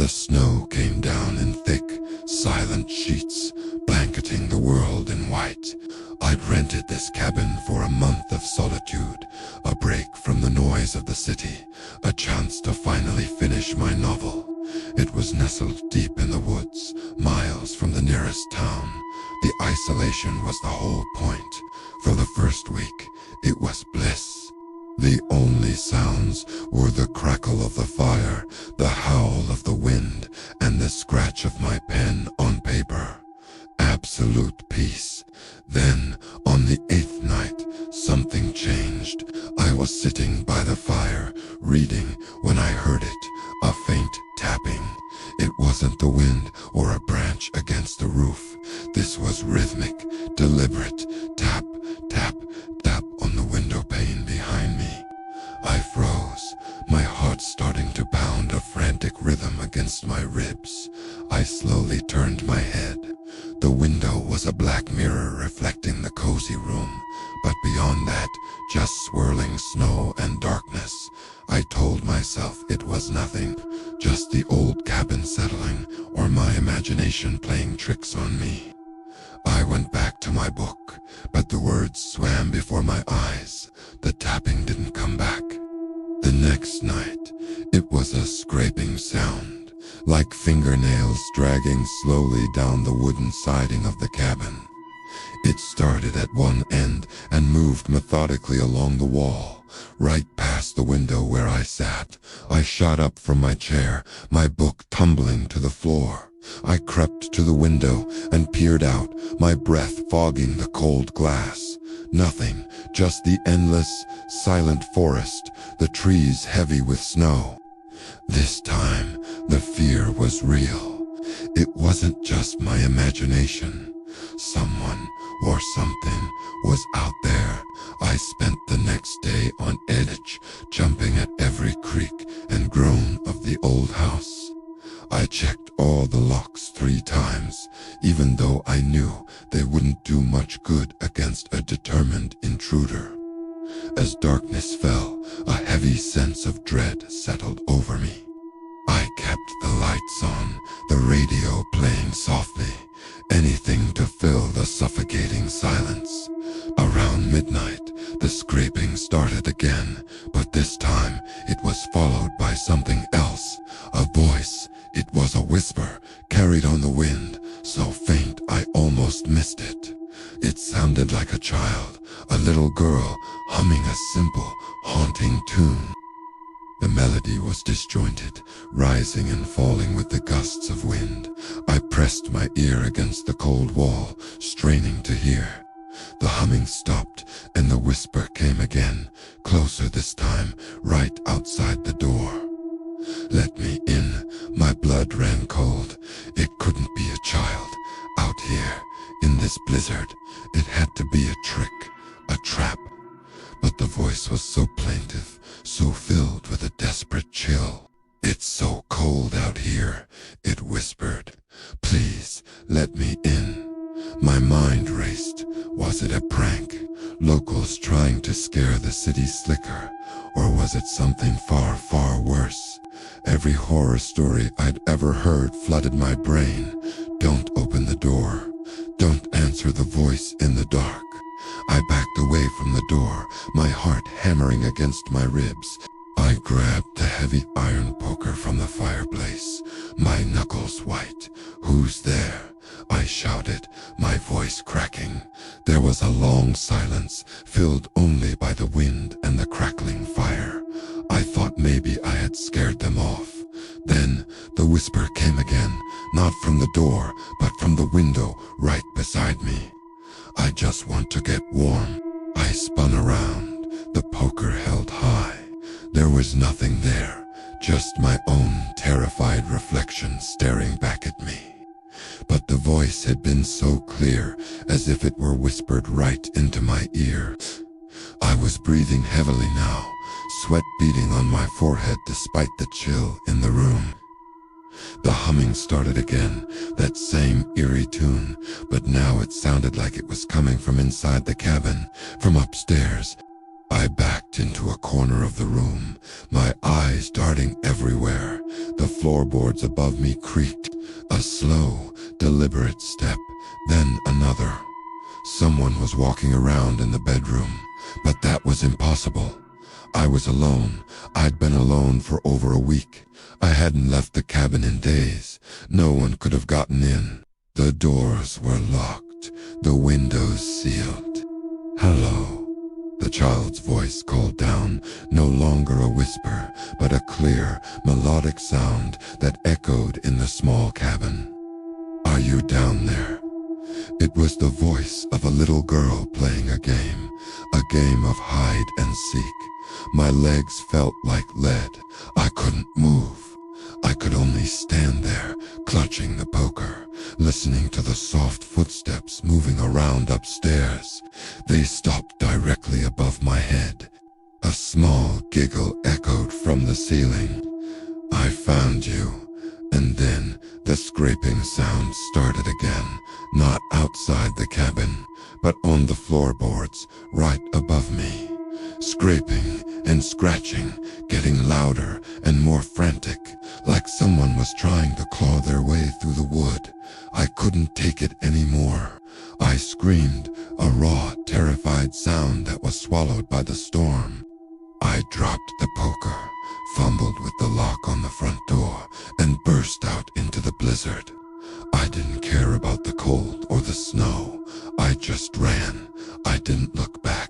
The snow came down in thick, silent sheets, blanketing the world in white. I'd rented this cabin for a month of solitude, a break from the noise of the city, a chance to finally finish my novel. It was nestled deep in the woods, miles from the nearest town. The isolation was the whole point. For the first week, it was bliss. The only sounds were the crackle of the fire, the howl of the wind, and the scratch of my pen on paper. Absolute peace. Then, on the 8th night, something changed. I was sitting by the fire, reading, when I heard it, a faint tapping. It wasn't the wind or a branch against the roof. This was rhythmic, deliberate, tap, tap, tap on the window pane behind me. I froze, my heart starting to pound a frantic rhythm against my ribs. I slowly turned my head. The window was a black mirror reflecting the cozy room, but beyond that, just swirling snow and darkness. I told myself it was nothing, just the old cabin settling, or my imagination playing tricks on me. I went back to my book, but the words swam before my eyes. The tapping didn't come back. The next night, it was a scraping sound, like fingernails dragging slowly down the wooden siding of the cabin. It started at one end and moved methodically along the wall, right past the window where I sat. I shot up from my chair, my book tumbling to the floor. I crept to the window and peered out, my breath fogging the cold glass. Nothing, just the endless, silent forest, the trees heavy with snow. This time, the fear was real. It wasn't just my imagination. Someone or something was out there. I spent the next day on edge, jumping at every creak and groan of the old house. I checked all the locks 3 times, even though I knew they wouldn't do much good against a determined intruder. As darkness fell, a heavy sense of dread settled over me. I kept the lights on, the radio playing softly, anything to fill the suffocating silence. Around midnight, the scraping started again, but this time it was followed by something else, a voice. It was a whisper, carried on the wind, so faint I almost missed it. It sounded like a child, a little girl, humming a simple, haunting tune. The melody was disjointed, rising and falling with the gusts of wind. I pressed my ear against the cold wall, straining to hear. The humming stopped, and the whisper came again, closer this time, right outside the door. Let me in. My blood ran cold. It couldn't be a child. Out here, in this blizzard, it had to be a trick, a trap. But the voice was so plaintive, so filled with a desperate chill. It's so cold out here, it whispered. Please, let me in. My mind raced. Was it a prank? Locals trying to scare the city slicker? Or was it something far, far worse? Every horror story I'd ever heard flooded my brain. Don't open the door. Don't answer the voice in the dark. I backed away from the door, my heart hammering against my ribs. I grabbed the heavy iron poker from the fireplace, my knuckles white. Who's there? I shouted, my voice cracking. There was a long silence, filled only by the wind and the crackling fire. I thought maybe I had scared them off. Then the whisper came again, not from the door, but from the window right beside me. I just want to get warm. I spun around, the poker held high. There was nothing there, just my own terrified reflection staring back at me. But the voice had been so clear, as if it were whispered right into my ear. I was breathing heavily now, sweat beading on my forehead despite the chill in the room. The humming started again, that same eerie tune, but now it sounded like it was coming from inside the cabin, from upstairs. I backed into a corner of the room, my eyes darting everywhere. The floorboards above me creaked. A slow, deliberate step, then another. Someone was walking around in the bedroom, but that was impossible. I was alone. I'd been alone for over a week. I hadn't left the cabin in days. No one could have gotten in. The doors were locked, the windows sealed. "Hello," the child's voice called down, no longer a whisper, but a clear, melodic sound that echoed in the small cabin. "Are you down there?" It was the voice of a little girl playing a game of hide and seek. My legs felt like lead. I couldn't move. I could only stand there, clutching the poker, listening to the soft footsteps moving around upstairs. They stopped directly above my head. A small giggle echoed from the ceiling. "I found you." And then the scraping sound started again, not outside the cabin, but on the floorboards right above me. Scraping and scratching, getting louder and more frantic, like someone was trying to claw their way through the wood. I couldn't take it anymore. I screamed, a raw, terrified sound that was swallowed by the storm. I dropped the poker, fumbled with the lock on the front door, and burst out into the blizzard. I didn't care about the cold or the snow. I just ran. I didn't look back.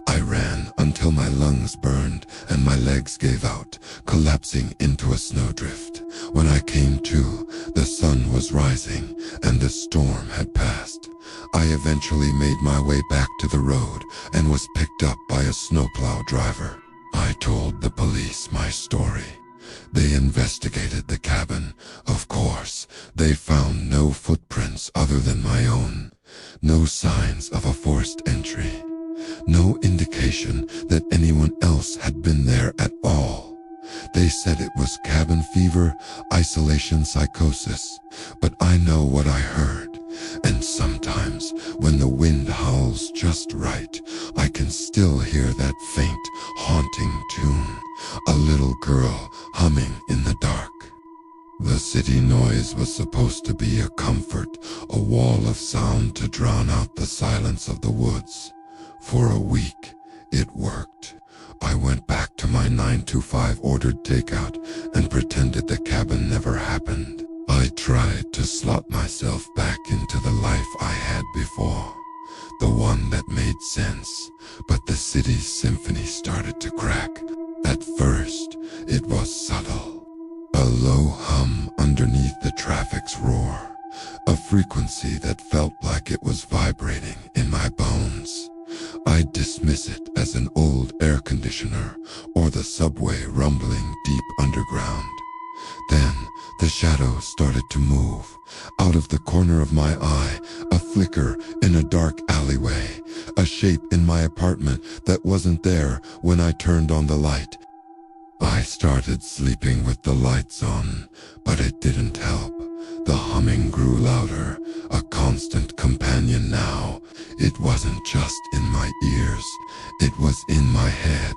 I ran until my lungs burned and my legs gave out, collapsing into a snowdrift. When I came to, the sun was rising and the storm had passed. I eventually made my way back to the road and was picked up by a snowplow driver. I told the police my story. They investigated the cabin. Of course, they found no footprints other than my own. No signs of a forced entry. No indication that anyone else had been there at all. They said it was cabin fever, isolation psychosis, but I know what I heard. And sometimes, when the wind howls just right, I can still hear that faint, haunting tune. A little girl humming in the dark. The city noise was supposed to be a comfort, a wall of sound to drown out the silence of the woods. For a week, it worked. I went back to my 9-to-5 ordered takeout and pretended the cabin never happened. I tried to slot myself back into the life I had before, the one that made sense, but the city's symphony started to crack. At first, it was subtle. A low hum underneath the traffic's roar, a frequency that felt like it was vibrating in my bones. I'd dismiss it as an old air conditioner or the subway rumbling deep underground. Then the shadows started to move. Out of the corner of my eye, a flicker in a dark alleyway, a shape in my apartment that wasn't there when I turned on the light. I started sleeping with the lights on, but it didn't help. The humming grew louder, a constant companion now. It wasn't just in my ears, it was in my head.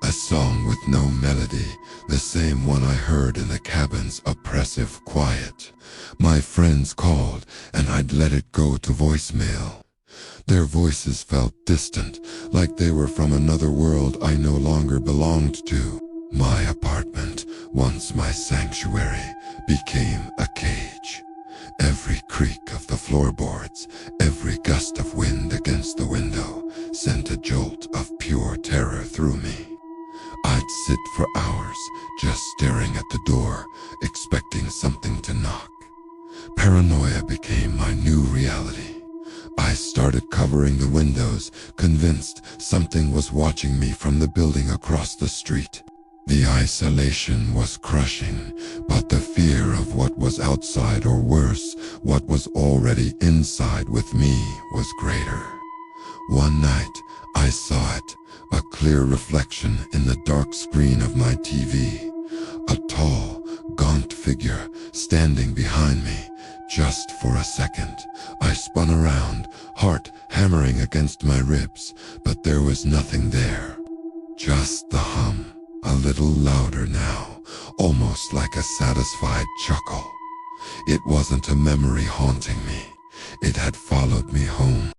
A song with no melody, the same one I heard in the cabin's oppressive quiet. My friends called, and I'd let it go to voicemail. Their voices felt distant, like they were from another world I no longer belonged to. My apartment, once my sanctuary, became a cage. Every creak of the floorboards, every gust of wind against the window, sent a jolt of pure terror through me. I'd sit for hours, just staring at the door, expecting something to knock. Paranoia became my new reality. I started covering the windows, convinced something was watching me from the building across the street. The isolation was crushing, but the fear of what was outside, or worse, what was already inside with me, was greater. One night, I saw it, a clear reflection in the dark screen of my TV. A tall, gaunt figure standing behind me. Just for a second, I spun around, heart hammering against my ribs, but there was nothing there. Just the hum, a little louder now, almost like a satisfied chuckle. It wasn't a memory haunting me. It had followed me home.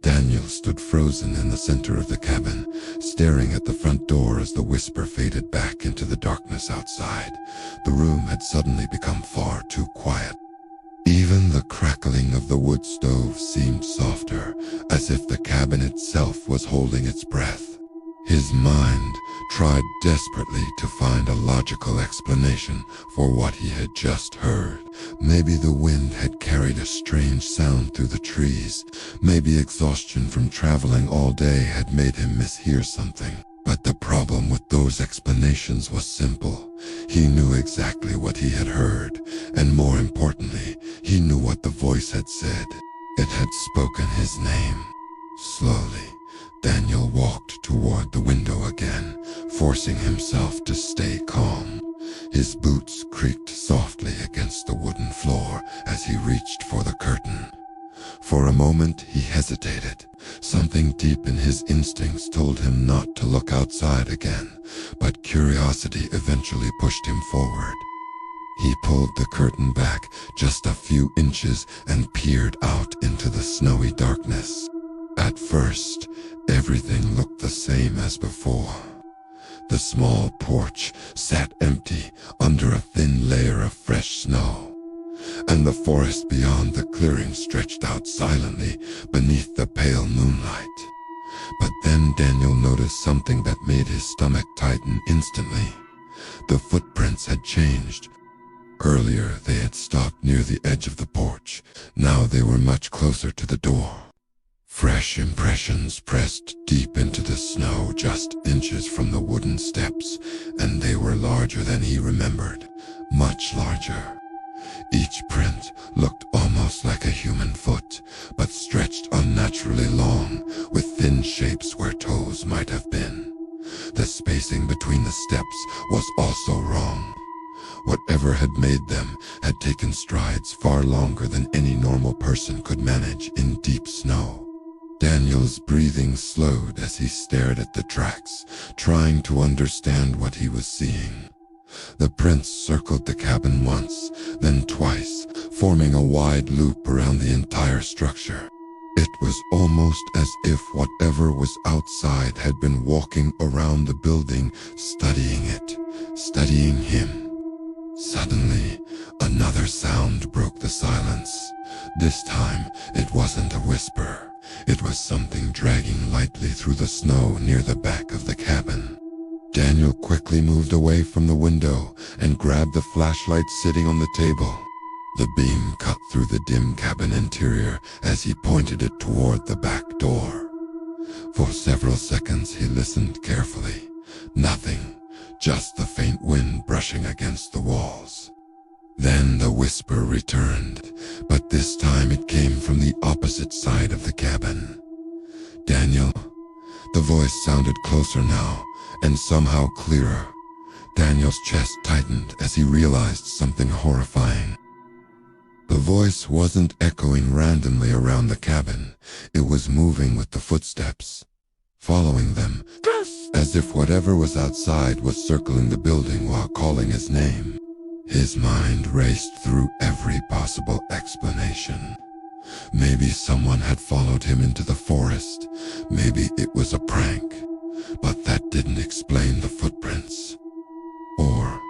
Daniel stood frozen in the center of the cabin, staring at the front door as the whisper faded back into the darkness outside. The room had suddenly become far too quiet. Even the crackling of the wood stove seemed softer, as if the cabin itself was holding its breath. His mind tried desperately to find a logical explanation for what he had just heard. Maybe the wind had carried a strange sound through the trees. Maybe exhaustion from traveling all day had made him mishear something. But the problem with those explanations was simple. He knew exactly what he had heard, and more importantly, he knew what the voice had said. It had spoken his name. Slowly, Daniel walked toward the window again, forcing himself to stay calm. His boots creaked softly against the wooden floor as he reached for the curtain. For a moment he hesitated. Something deep in his instincts told him not to look outside again, but curiosity eventually pushed him forward. He pulled the curtain back just a few inches and peered out into the snowy darkness. At first, everything looked the same as before. The small porch sat empty under a thin layer of fresh snow, and the forest beyond the clearing stretched out silently beneath the pale moonlight. But then Daniel noticed something that made his stomach tighten instantly. The footprints had changed. Earlier they had stopped near the edge of the porch. Now they were much closer to the door. Fresh impressions pressed deep into the snow just inches from the wooden steps, and they were larger than he remembered, much larger. Each print looked almost like a human foot, but stretched unnaturally long, with thin shapes where toes might have been. The spacing between the steps was also wrong. Whatever had made them had taken strides far longer than any normal person could manage in deep snow. Daniel's breathing slowed as he stared at the tracks, trying to understand what he was seeing. The prints circled the cabin once, then twice, forming a wide loop around the entire structure. It was almost as if whatever was outside had been walking around the building, studying it, studying him. Suddenly, another sound broke the silence. This time, it wasn't a whisper. It was something dragging lightly through the snow near the back of the cabin. Daniel quickly moved away from the window and grabbed the flashlight sitting on the table. The beam cut through the dim cabin interior as he pointed it toward the back door. For several seconds he listened carefully. Nothing, just the faint wind brushing against the walls. Then the whisper returned, but this time it came from the opposite side of the cabin. "Daniel?" The voice sounded closer now, and somehow clearer. Daniel's chest tightened as he realized something horrifying. The voice wasn't echoing randomly around the cabin. It was moving with the footsteps, following them, as if whatever was outside was circling the building while calling his name. His mind raced through every possible explanation. Maybe someone had followed him into the forest. Maybe it was a prank. But that didn't explain the footprints. Or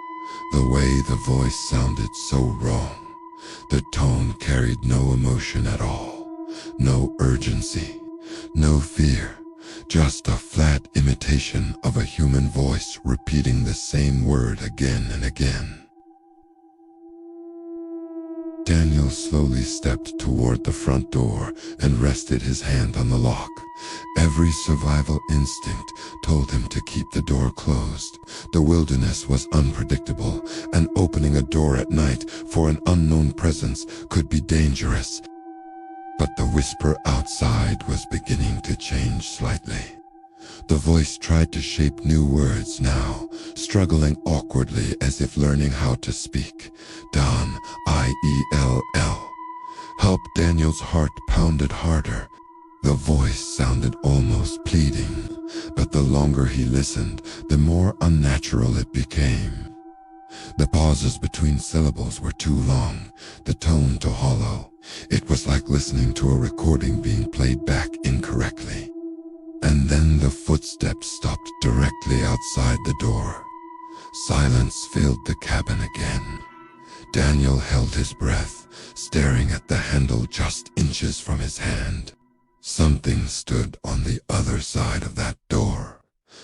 the way the voice sounded so wrong. The tone carried no emotion at all. No urgency. No fear. Just a flat imitation of a human voice repeating the same word again and again. Daniel slowly stepped toward the front door and rested his hand on the lock. Every survival instinct told him to keep the door closed. The wilderness was unpredictable, and opening a door at night for an unknown presence could be dangerous. But the whisper outside was beginning to change slightly. The voice tried to shape new words now, struggling awkwardly as if learning how to speak. Don, I-E-L-L. Help. Daniel's heart pounded harder. The voice sounded almost pleading, but the longer he listened, the more unnatural it became. The pauses between syllables were too long, the tone too hollow. It was like listening to a recording being played back incorrectly. And then the footsteps stopped directly outside the door. Silence filled the cabin again. Daniel held his breath, staring at the handle just inches from his hand. Something stood on the other side of that door.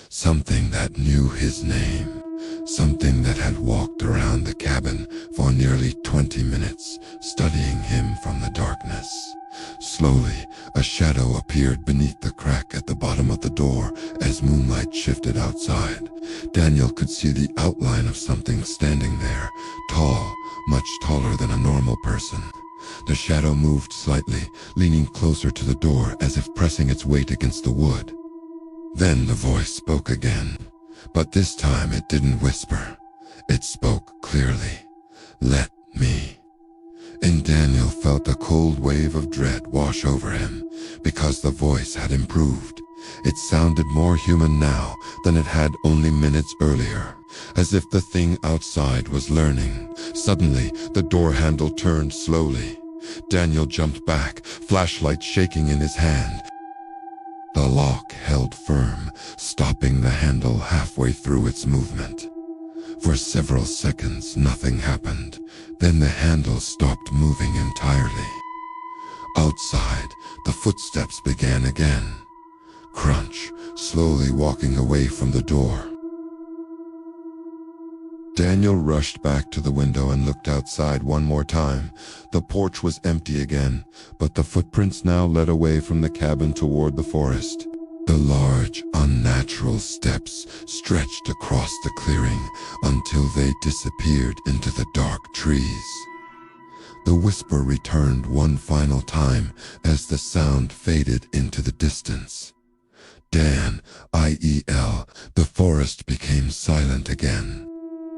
Something that knew his name. Something that had walked around the cabin for nearly 20 minutes, studying him from the darkness. Slowly, a shadow appeared beneath the crack at the bottom of the door as moonlight shifted outside. Daniel could see the outline of something standing there, tall, much taller than a normal person. The shadow moved slightly, leaning closer to the door as if pressing its weight against the wood. Then the voice spoke again, but this time it didn't whisper. It spoke clearly. "Let me." And Daniel felt a cold wave of dread wash over him, because the voice had improved. It sounded more human now than it had only minutes earlier, as if the thing outside was learning. Suddenly, the door handle turned slowly. Daniel jumped back, flashlight shaking in his hand. The lock held firm, stopping the handle halfway through its movement. For several seconds, nothing happened. Then the handle stopped moving entirely. Outside, the footsteps began again. Crunch, slowly walking away from the door. Daniel rushed back to the window and looked outside one more time. The porch was empty again, but the footprints now led away from the cabin toward the forest. The large, unnatural steps stretched across the clearing until they disappeared into the dark trees. The whisper returned one final time as the sound faded into the distance. Dan, I-E-L, the forest became silent again.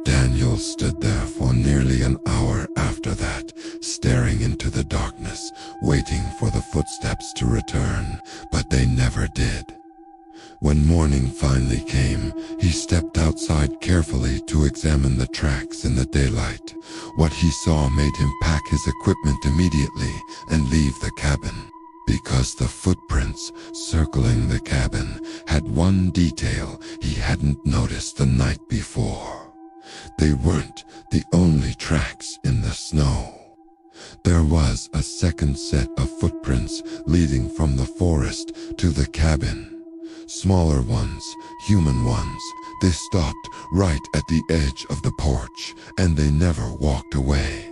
Daniel stood there for nearly an hour after that, staring into the darkness, waiting for the footsteps to return, but they never did. When morning finally came, he stepped outside carefully to examine the tracks in the daylight. What he saw made him pack his equipment immediately and leave the cabin, because the footprints circling the cabin had one detail he hadn't noticed the night before. They weren't the only tracks in the snow. There was a second set of footprints leading from the forest to the cabin. Smaller ones, human ones. They stopped right at the edge of the porch, and they never walked away.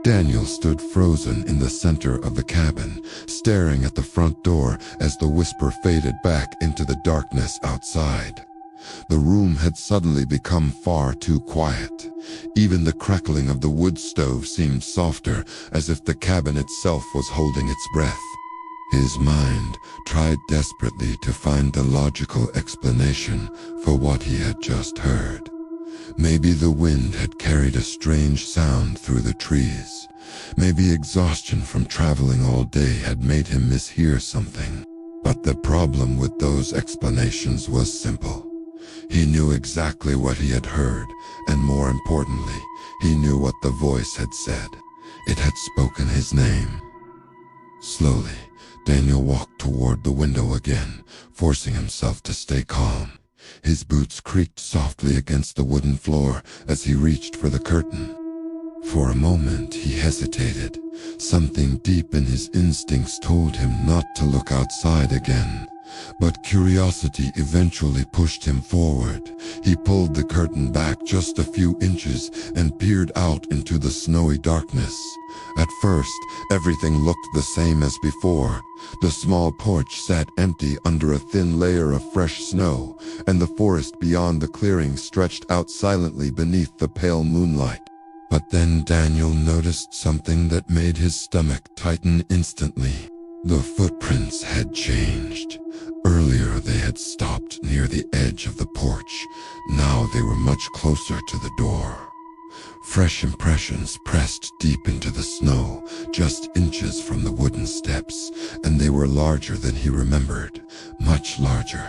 Daniel stood frozen in the center of the cabin, staring at the front door as the whisper faded back into the darkness outside. The room had suddenly become far too quiet. Even the crackling of the wood stove seemed softer, as if the cabin itself was holding its breath. His mind tried desperately to find a logical explanation for what he had just heard. Maybe the wind had carried a strange sound through the trees. Maybe exhaustion from traveling all day had made him mishear something. But the problem with those explanations was simple. He knew exactly what he had heard, and more importantly, he knew what the voice had said. It had spoken his name. Slowly, Daniel walked toward the window again, forcing himself to stay calm. His boots creaked softly against the wooden floor as he reached for the curtain. For a moment, he hesitated. Something deep in his instincts told him not to look outside again. But curiosity eventually pushed him forward. He pulled the curtain back just a few inches and peered out into the snowy darkness. At first, everything looked the same as before. The small porch sat empty under a thin layer of fresh snow, and the forest beyond the clearing stretched out silently beneath the pale moonlight. But then Daniel noticed something that made his stomach tighten instantly. The footprints had changed. Earlier they had stopped near the edge of the porch. Now they were much closer to the door. Fresh impressions pressed deep into the snow, just inches from the wooden steps, and they were larger than he remembered, much larger.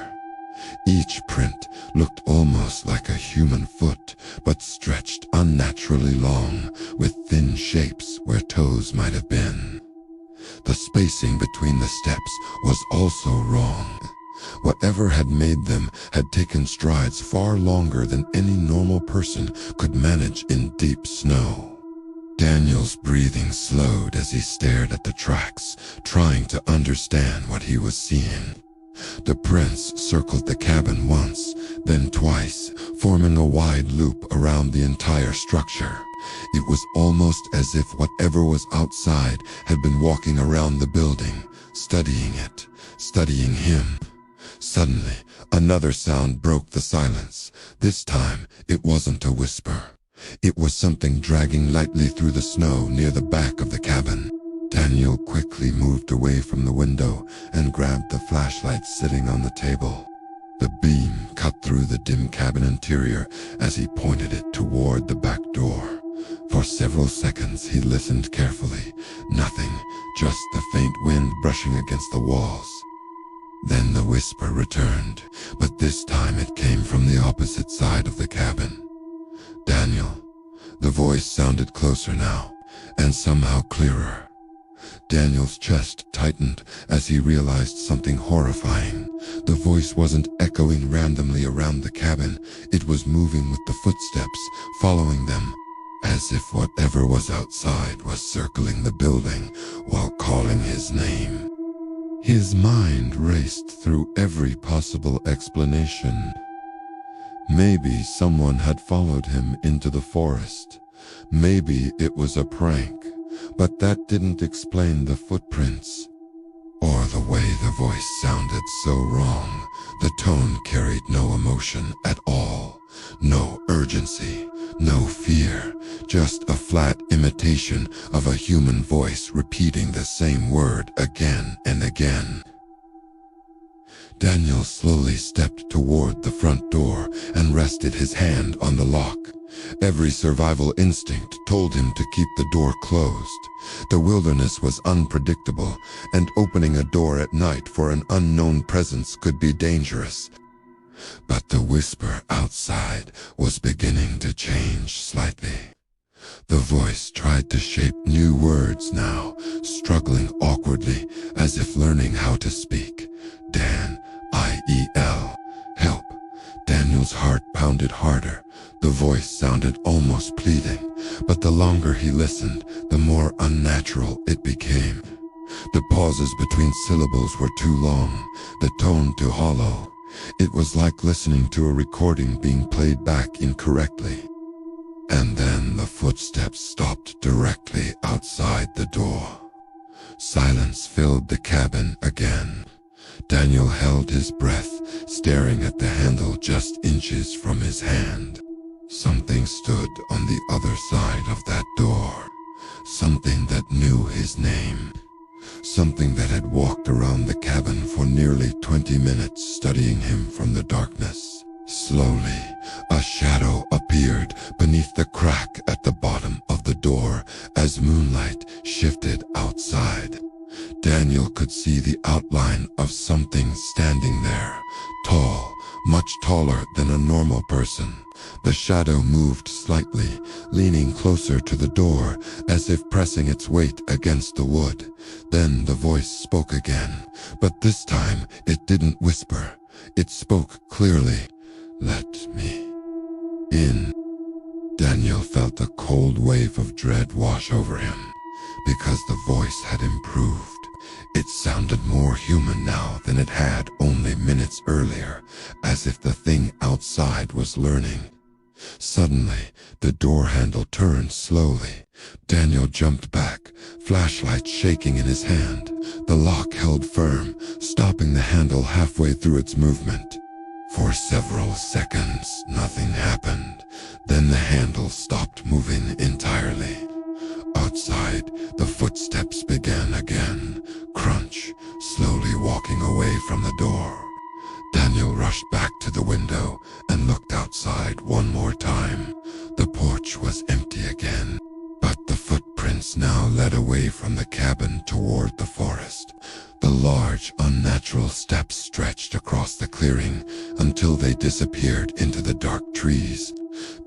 Each print looked almost like a human foot, but stretched unnaturally long, with thin shapes where toes might have been. The spacing between the steps was also wrong. Whatever had made them had taken strides far longer than any normal person could manage in deep snow. Daniel's breathing slowed as he stared at the tracks, trying to understand what he was seeing. The prints circled the cabin once, then twice, forming a wide loop around the entire structure. It was almost as if whatever was outside had been walking around the building, studying it, studying him. Suddenly, another sound broke the silence. This time, it wasn't a whisper. It was something dragging lightly through the snow near the back of the cabin. Daniel quickly moved away from the window and grabbed the flashlight sitting on the table. The beam cut through the dim cabin interior as he pointed it toward the back door. For several seconds he listened carefully. Nothing, just the faint wind brushing against the walls. Then the whisper returned, but this time it came from the opposite side of the cabin. "Daniel." The voice sounded closer now, and somehow clearer. Daniel's chest tightened as he realized something horrifying. The voice wasn't echoing randomly around the cabin. It was moving with the footsteps, following them, as if whatever was outside was circling the building while calling his name. His mind raced through every possible explanation. Maybe someone had followed him into the forest. Maybe it was a prank, but that didn't explain the footprints. Or the way the voice sounded so wrong. The tone carried no emotion at all. No urgency, no fear, just a flat imitation of a human voice repeating the same word again and again. Daniel slowly stepped toward the front door and rested his hand on the lock. Every survival instinct told him to keep the door closed. The wilderness was unpredictable, and opening a door at night for an unknown presence could be dangerous. But the whisper outside was beginning to change slightly. The voice tried to shape new words now, struggling awkwardly as if learning how to speak. Dan, I-E-L, help. Daniel's heart pounded harder. The voice sounded almost pleading, but the longer he listened, the more unnatural it became. The pauses between syllables were too long, the tone too hollow. It was like listening to a recording being played back incorrectly. And then the footsteps stopped directly outside the door. Silence filled the cabin again. Daniel held his breath, staring at the handle just inches from his hand. Something stood on the other side of that door. Something that knew his name. Something that had walked around the cabin for nearly 20 minutes, studying him from the darkness. Slowly, a shadow appeared beneath the crack at the bottom of the door as moonlight shifted outside. Daniel could see the outline of something standing there, tall, much taller than a normal person. The shadow moved slightly, leaning closer to the door, as if pressing its weight against the wood. Then the voice spoke again, but this time it didn't whisper. It spoke clearly. "Let me in." Daniel felt a cold wave of dread wash over him, because the voice had improved. It sounded more human now than it had only minutes earlier, as if the thing outside was learning. Suddenly, the door handle turned slowly. Daniel jumped back, flashlight shaking in his hand. The lock held firm, stopping the handle halfway through its movement. For several seconds, nothing happened. Then the handle stopped moving entirely. Outside, the footsteps began again. Crunch, slowly walking away from the door. Daniel rushed back to the window and looked outside one more time. The porch was empty. footprints now led away from the cabin toward the forest. The large, unnatural steps stretched across the clearing until they disappeared into the dark trees.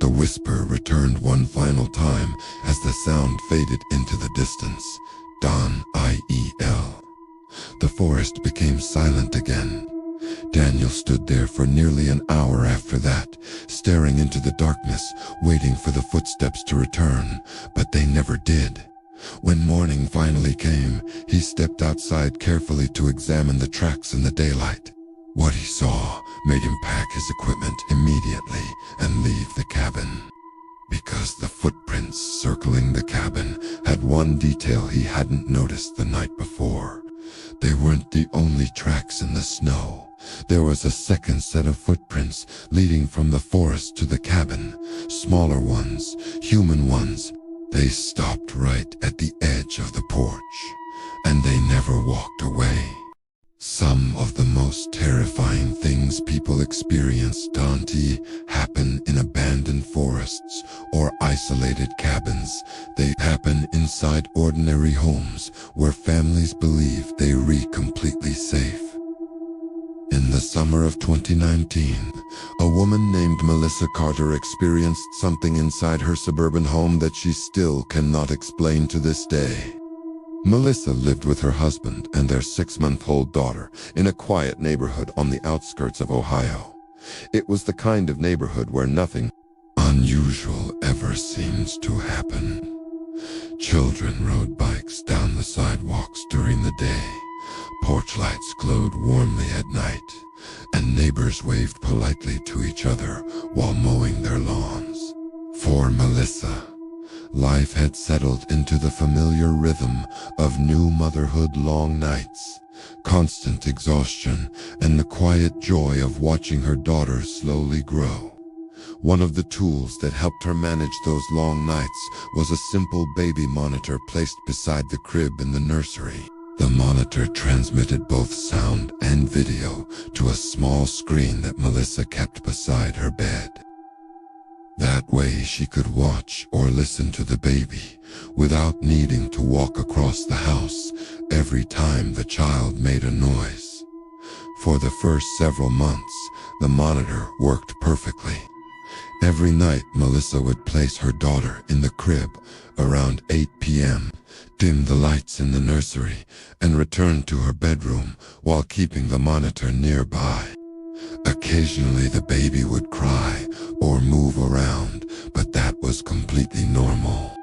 The whisper returned one final time as the sound faded into the distance. Dawn, I-E-L. The forest became silent again. Daniel stood there for nearly an hour after that, staring into the darkness, waiting for the footsteps to return, but they never did. When morning finally came, he stepped outside carefully to examine the tracks in the daylight. What he saw made him pack his equipment immediately and leave the cabin. Because the footprints circling the cabin had one detail he hadn't noticed the night before. They weren't the only tracks in the snow. There was a second set of footprints leading from the forest to the cabin. Smaller ones, human ones. They stopped right at the edge of the porch, and they never walked away. Some of the most terrifying things people experience, Dante, happen in abandoned forests or isolated cabins. They happen inside ordinary homes where families believe they are completely safe. In the summer of 2019, a woman named Melissa Carter experienced something inside her suburban home that she still cannot explain to this day. Melissa lived with her husband and their 6-month-old daughter in a quiet neighborhood on the outskirts of Ohio. It was the kind of neighborhood where nothing unusual ever seems to happen. Children rode bikes down the sidewalks during the day. Porch lights glowed warmly at night, and neighbors waved politely to each other while mowing their lawns. For Melissa, life had settled into the familiar rhythm of new motherhood, long nights, constant exhaustion, and the quiet joy of watching her daughter slowly grow. One of the tools that helped her manage those long nights was a simple baby monitor placed beside the crib in the nursery. The monitor transmitted both sound and video to a small screen that Melissa kept beside her bed. That way she could watch or listen to the baby without needing to walk across the house every time the child made a noise. For the first several months, the monitor worked perfectly. Every night, Melissa would place her daughter in the crib around 8 p.m., dim the lights in the nursery, and return to her bedroom while keeping the monitor nearby. Occasionally the baby would cry or move around, but that was completely normal.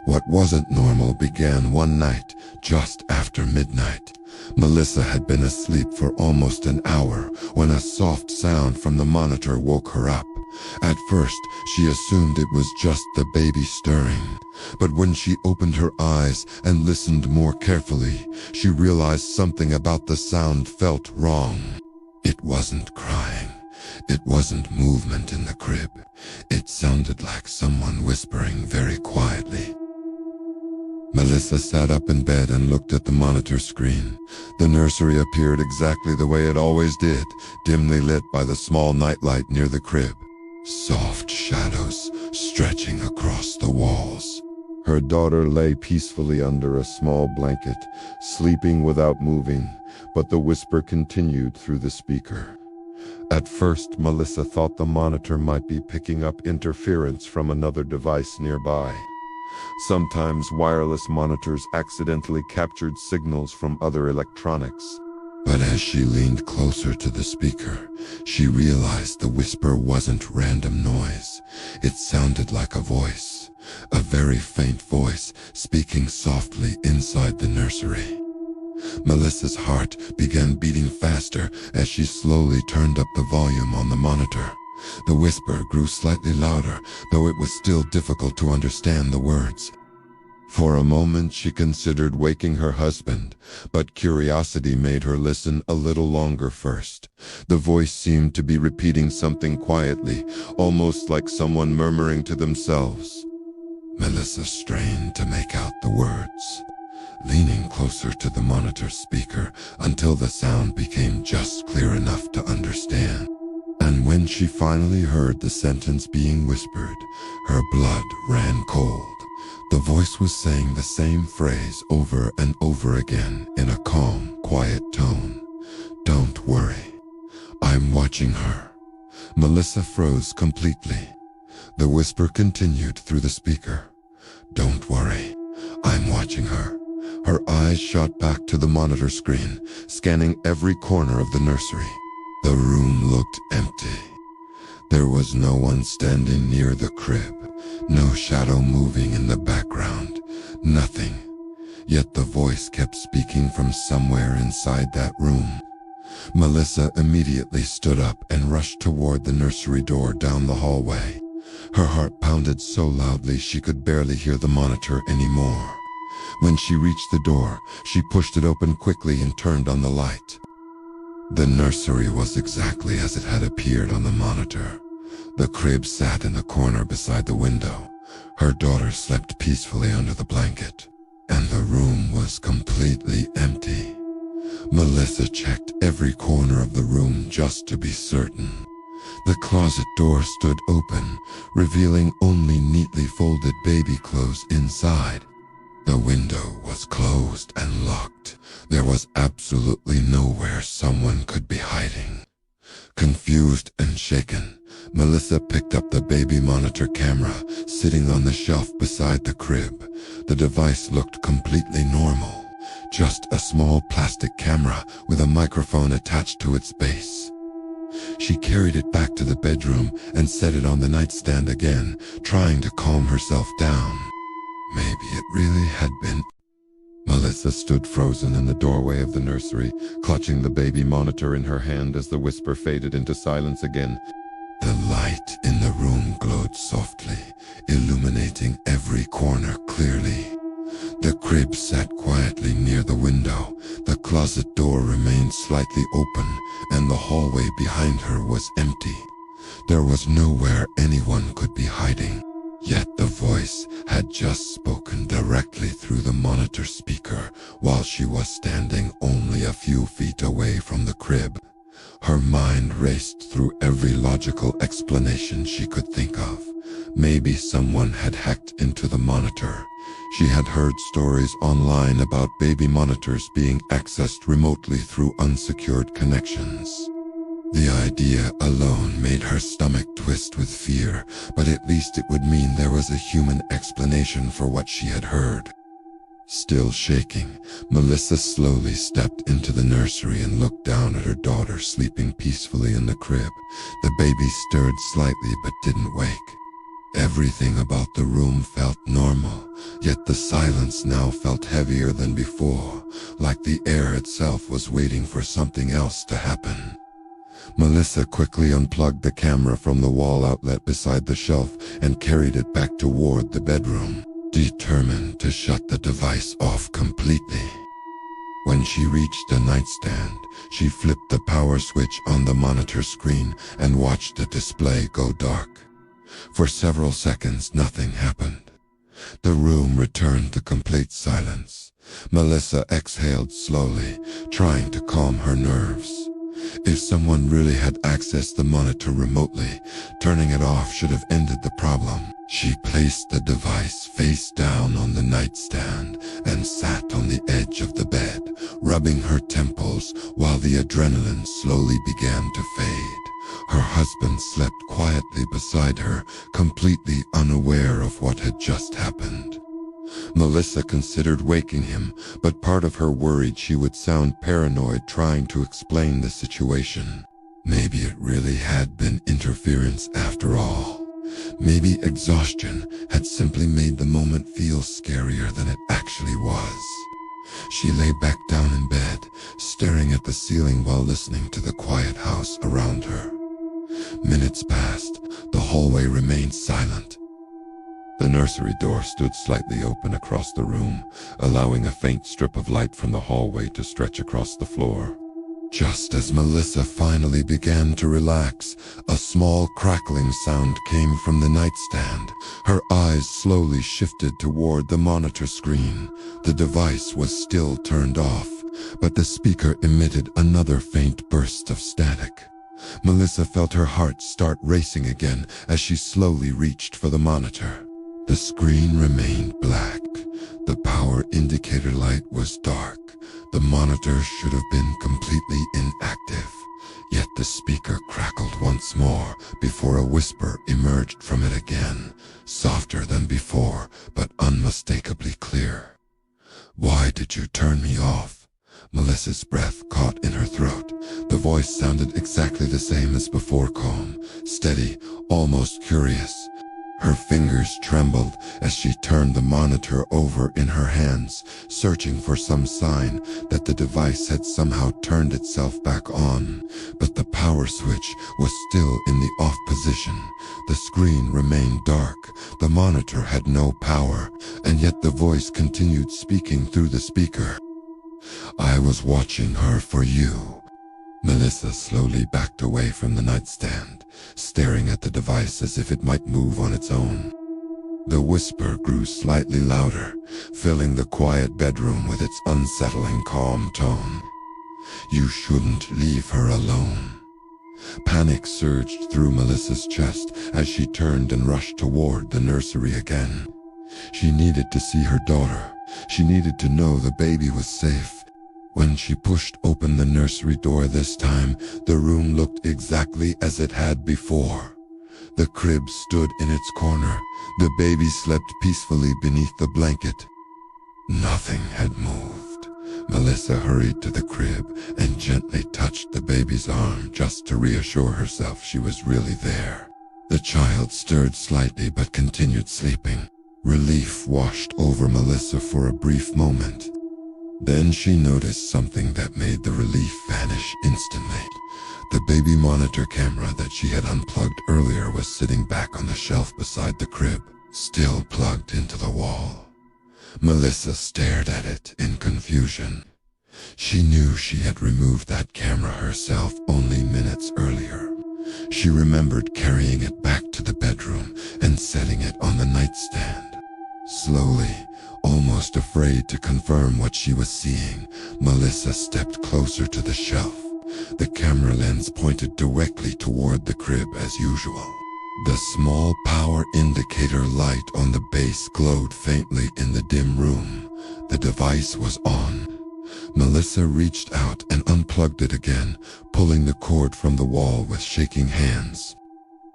What wasn't normal began one night, just after midnight. Melissa had been asleep for almost an hour when a soft sound from the monitor woke her up. At first, she assumed it was just the baby stirring, but when she opened her eyes and listened more carefully, she realized something about the sound felt wrong. It wasn't crying. It wasn't movement in the crib. It sounded like someone whispering very quietly. Melissa sat up in bed and looked at the monitor screen. The nursery appeared exactly the way it always did, dimly lit by the small nightlight near the crib. Soft shadows stretching across the walls. Her daughter lay peacefully under a small blanket, sleeping without moving, but the whisper continued through the speaker. At first, Melissa thought the monitor might be picking up interference from another device nearby. Sometimes wireless monitors accidentally captured signals from other electronics. But as she leaned closer to the speaker, she realized the whisper wasn't random noise. It sounded like a voice, a very faint voice speaking softly inside the nursery. Melissa's heart began beating faster as she slowly turned up the volume on the monitor. The whisper grew slightly louder, though it was still difficult to understand the words. For a moment she considered waking her husband, but curiosity made her listen a little longer first. The voice seemed to be repeating something quietly, almost like someone murmuring to themselves. Melissa strained to make out the words, leaning closer to the monitor speaker until the sound became just clear enough to understand. And when she finally heard the sentence being whispered, her blood ran cold. The voice was saying the same phrase over and over again in a calm, quiet tone. "Don't worry. I'm watching her." Melissa froze completely. The whisper continued through the speaker. "Don't worry. I'm watching her." Her eyes shot back to the monitor screen, scanning every corner of the nursery. The room looked empty. There was no one standing near the crib, no shadow moving in the background, nothing. Yet the voice kept speaking from somewhere inside that room. Melissa immediately stood up and rushed toward the nursery door down the hallway. Her heart pounded so loudly she could barely hear the monitor anymore. When she reached the door, she pushed it open quickly and turned on the light. The nursery was exactly as it had appeared on the monitor. The crib sat in the corner beside the window. Her daughter slept peacefully under the blanket, and the room was completely empty. Melissa checked every corner of the room just to be certain. The closet door stood open, revealing only neatly folded baby clothes inside. The window was closed and locked. There was absolutely nowhere someone could be hiding. Confused and shaken, Melissa picked up the baby monitor camera sitting on the shelf beside the crib. The device looked completely normal, just a small plastic camera with a microphone attached to its base. She carried it back to the bedroom and set it on the nightstand again, trying to calm herself down. Maybe it really had been. Melissa stood frozen in the doorway of the nursery, clutching the baby monitor in her hand as the whisper faded into silence again. The light in the room glowed softly, illuminating every corner clearly. The crib sat quietly near the window. The closet door remained slightly open, and the hallway behind her was empty. There was nowhere anyone could be hiding. Yet the voice had just spoken directly through the monitor speaker while she was standing only a few feet away from the crib. Her mind raced through every logical explanation she could think of. Maybe someone had hacked into the monitor. She had heard stories online about baby monitors being accessed remotely through unsecured connections. The idea alone made her stomach twist with fear, but at least it would mean there was a human explanation for what she had heard. Still shaking, Melissa slowly stepped into the nursery and looked down at her daughter sleeping peacefully in the crib. The baby stirred slightly but didn't wake. Everything about the room felt normal, yet the silence now felt heavier than before, like the air itself was waiting for something else to happen. Melissa quickly unplugged the camera from the wall outlet beside the shelf and carried it back toward the bedroom, determined to shut the device off completely. When she reached the nightstand, she flipped the power switch on the monitor screen and watched the display go dark. For several seconds, nothing happened. The room returned to complete silence. Melissa exhaled slowly, trying to calm her nerves. If someone really had accessed the monitor remotely, turning it off should have ended the problem. She placed the device face down on the nightstand and sat on the edge of the bed, rubbing her temples while the adrenaline slowly began to fade. Her husband slept quietly beside her, completely unaware of what had just happened. Melissa considered waking him, but part of her worried she would sound paranoid trying to explain the situation. Maybe it really had been interference after all. Maybe exhaustion had simply made the moment feel scarier than it actually was. She lay back down in bed, staring at the ceiling while listening to the quiet house around her. Minutes passed. The hallway remained silent. The nursery door stood slightly open across the room, allowing a faint strip of light from the hallway to stretch across the floor. Just as Melissa finally began to relax, a small crackling sound came from the nightstand. Her eyes slowly shifted toward the monitor screen. The device was still turned off, but the speaker emitted another faint burst of static. Melissa felt her heart start racing again as she slowly reached for the monitor. The screen remained black. The power indicator light was dark. The monitor should have been completely inactive. Yet the speaker crackled once more before a whisper emerged from it again, softer than before, but unmistakably clear. "Why did you turn me off?" Melissa's breath caught in her throat. The voice sounded exactly the same as before, calm, steady, almost curious. Her fingers trembled as she turned the monitor over in her hands, searching for some sign that the device had somehow turned itself back on. But the power switch was still in the off position. The screen remained dark. The monitor had no power, and yet the voice continued speaking through the speaker. "I was watching her for you." Melissa slowly backed away from the nightstand, staring at the device as if it might move on its own. The whisper grew slightly louder, filling the quiet bedroom with its unsettling calm tone. "You shouldn't leave her alone." Panic surged through Melissa's chest as she turned and rushed toward the nursery again. She needed to see her daughter. She needed to know the baby was safe. When she pushed open the nursery door this time, the room looked exactly as it had before. The crib stood in its corner. The baby slept peacefully beneath the blanket. Nothing had moved. Melissa hurried to the crib and gently touched the baby's arm just to reassure herself she was really there. The child stirred slightly but continued sleeping. Relief washed over Melissa for a brief moment. Then she noticed something that made the relief vanish instantly. The baby monitor camera that she had unplugged earlier was sitting back on the shelf beside the crib, still plugged into the wall. Melissa stared at it in confusion. She knew she had removed that camera herself only minutes earlier. She remembered carrying it back to the bedroom and setting it on the nightstand. Slowly, almost afraid to confirm what she was seeing, Melissa stepped closer to the shelf. The camera lens pointed directly toward the crib as usual. The small power indicator light on the base glowed faintly in the dim room. The device was on. Melissa reached out and unplugged it again, pulling the cord from the wall with shaking hands.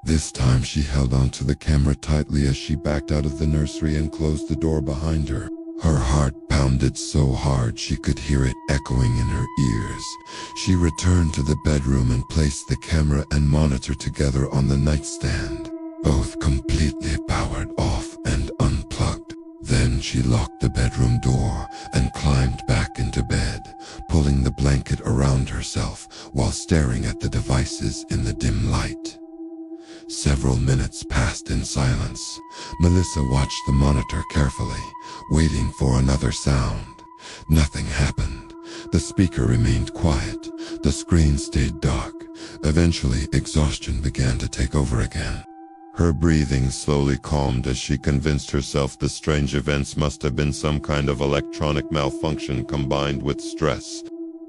This time she held onto the camera tightly as she backed out of the nursery and closed the door behind her. Her heart pounded so hard she could hear it echoing in her ears. She returned to the bedroom and placed the camera and monitor together on the nightstand, both completely powered off and unplugged. Then she locked the bedroom door and climbed back into bed, pulling the blanket around herself while staring at the devices in the dim light. Several minutes passed in silence. Melissa watched the monitor carefully, waiting for another sound. Nothing happened. The speaker remained quiet. The screen stayed dark. Eventually, exhaustion began to take over again. Her breathing slowly calmed as she convinced herself the strange events must have been some kind of electronic malfunction combined with stress.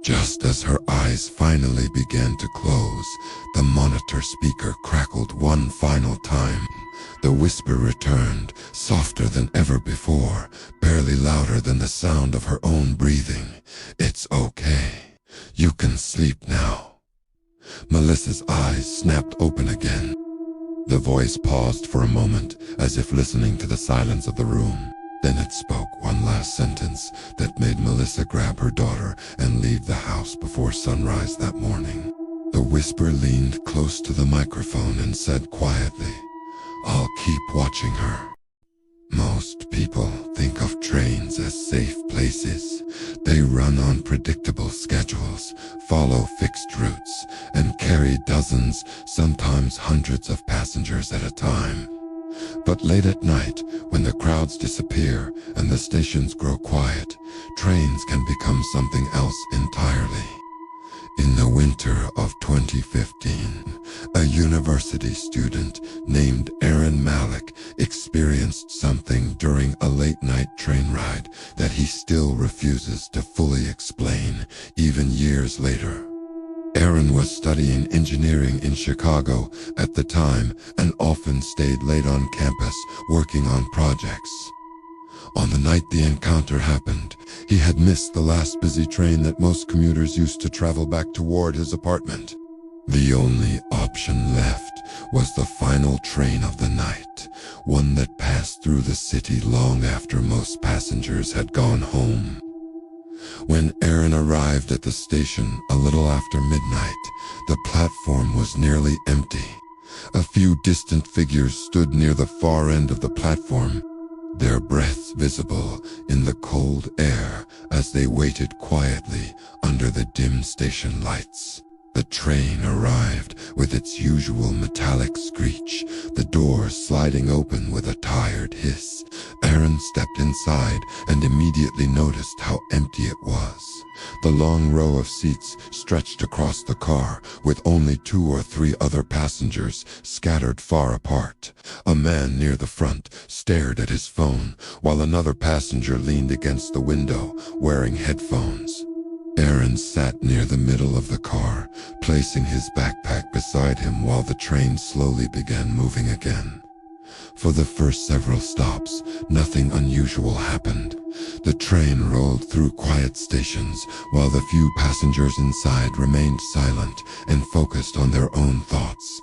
Just as her eyes finally began to close, the monitor speaker crackled one final time. The whisper returned, softer than ever before, barely louder than the sound of her own breathing. "It's okay. You can sleep now." Melissa's eyes snapped open again. The voice paused for a moment, as if listening to the silence of the room. Then it spoke one last sentence that made Melissa grab her daughter and leave the house before sunrise that morning. The whisper leaned close to the microphone and said quietly, "I'll keep watching her." Most people think of trains as safe places. They run on predictable schedules, follow fixed routes, and carry dozens, sometimes hundreds of passengers at a time. But late at night, when the crowds disappear and the stations grow quiet, trains can become something else entirely. In the winter of 2015, a university student named Aaron Malik experienced something during a late-night train ride that he still refuses to fully explain, even years later. Aaron was studying engineering in Chicago at the time and often stayed late on campus working on projects. On the night the encounter happened, he had missed the last busy train that most commuters used to travel back toward his apartment. The only option left was the final train of the night, one that passed through the city long after most passengers had gone home. When Aaron arrived at the station a little after midnight, the platform was nearly empty. A few distant figures stood near the far end of the platform, their breaths visible in the cold air as they waited quietly under the dim station lights. The train arrived with its usual metallic screech, the doors sliding open with a tired hiss. Aaron stepped inside and immediately noticed how empty it was. The long row of seats stretched across the car, with only 2 or 3 other passengers scattered far apart. A man near the front stared at his phone, while another passenger leaned against the window, wearing headphones. Aaron sat near the middle of the car, placing his backpack beside him while the train slowly began moving again. For the first several stops, nothing unusual happened. The train rolled through quiet stations, while the few passengers inside remained silent and focused on their own thoughts.